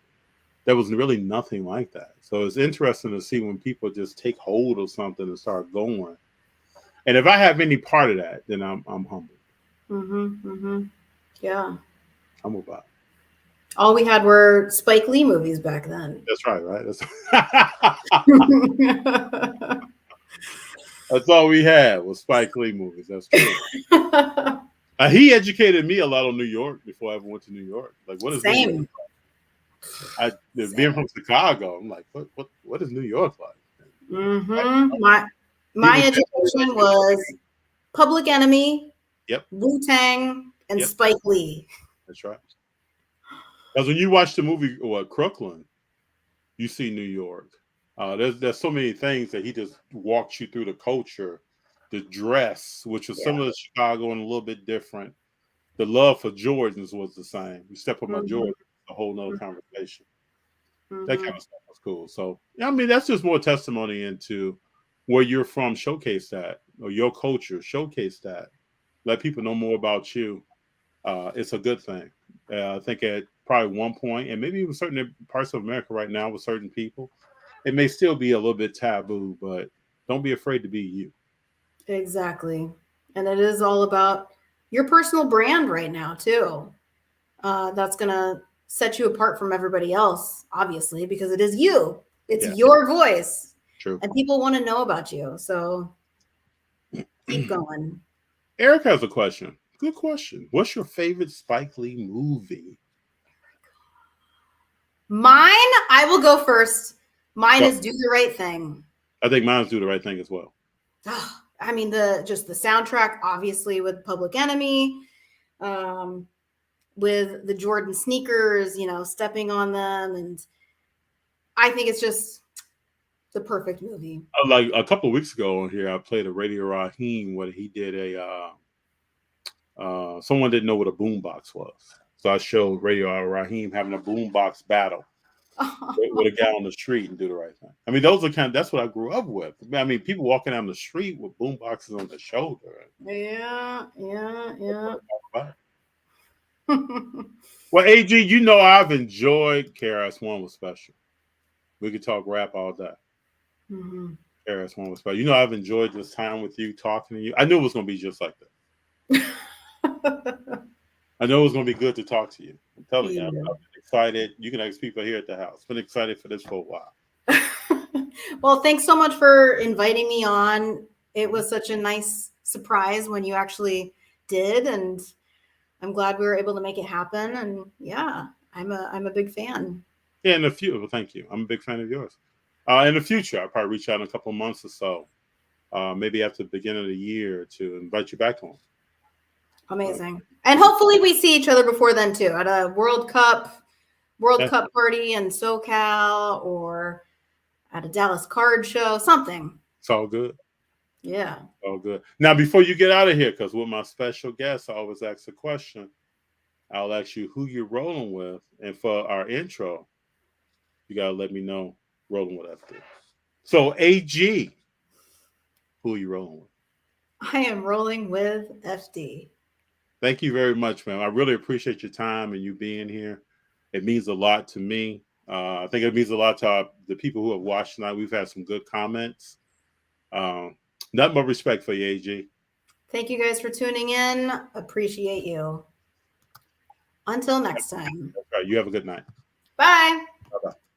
there was really nothing like that. So it's interesting to see when people just take hold of something and start going. And if I have any part of that, then I'm humble. Yeah. Humble about it. All we had were Spike Lee movies back then. That's right? That's all we had was Spike Lee movies. That's true. He educated me a lot on New York before I ever went to New York. Like, what is New York? Being from Chicago, I'm like, what is New York like? My education was Public Enemy, Wu-Tang, and Spike Lee. That's right. Because when you watch the movie Crooklyn, you see New York. There's so many things that he just walks you through the culture, the dress, which was similar to Chicago and a little bit different. The love for Jordans was the same. You step on my Jordan, a whole nother conversation. That kind of stuff was cool. So, I mean, that's just more testimony into where you're from, showcase that, or your culture, showcase that. Let people know more about you. It's a good thing. I think at probably one point, and maybe even certain parts of America right now with certain people, it may still be a little bit taboo, but don't be afraid to be you. Exactly. And it is all about your personal brand right now, too. That's going to set you apart from everybody else, obviously, because it is you. It's your voice. True. And people want to know about you. So keep going. Eric has a question. Good question. What's your favorite Spike Lee movie? Mine, I will go first. Mine is Do the Right Thing. I think mine's Do the Right Thing as well. I mean, the soundtrack, obviously, with Public Enemy, with the Jordan sneakers, stepping on them. And I think it's just the perfect movie. Like a couple of weeks ago on here, I played a Radio Raheem where he did someone didn't know what a boombox was. So I showed Radio Raheem having a boombox battle with a guy on the street and Do the Right Thing. I mean, that's what I grew up with. I mean, people walking down the street with boomboxes on their shoulder. Yeah. Well, AG, I've enjoyed KRS-One was special. We could talk rap all day. KRS-One was special. I've enjoyed this time with you, talking to you. I knew it was going to be just like that. I know it was going to be good to talk to you. I'm telling you, I've been excited. You can ask people here at the house. Been excited for this for a while. Well, thanks so much for inviting me on. It was such a nice surprise when you actually did, and I'm glad we were able to make it happen. And yeah, I'm a big fan. Yeah, thank you. I'm a big fan of yours. In the future, I'll probably reach out in a couple of months or so, maybe after the beginning of the year, to invite you back on. Amazing. And hopefully we see each other before then too, at a World Cup party in SoCal, or at a Dallas card show, something. It's all good. Yeah. All good. Now, before you get out of here, because with my special guests, I always ask a question. I'll ask you who you're rolling with. And for our intro, you got to let me know rolling with FD. So, AG, who are you rolling with? I am rolling with FD. Thank you very much, man. I really appreciate your time and you being here. It means a lot to me. I think it means a lot to the people who have watched tonight. We've had some good comments. Nothing but respect for you, AG. Thank you guys for tuning in. Appreciate you. Until next time. All right, you have a good night. Bye. Bye-bye.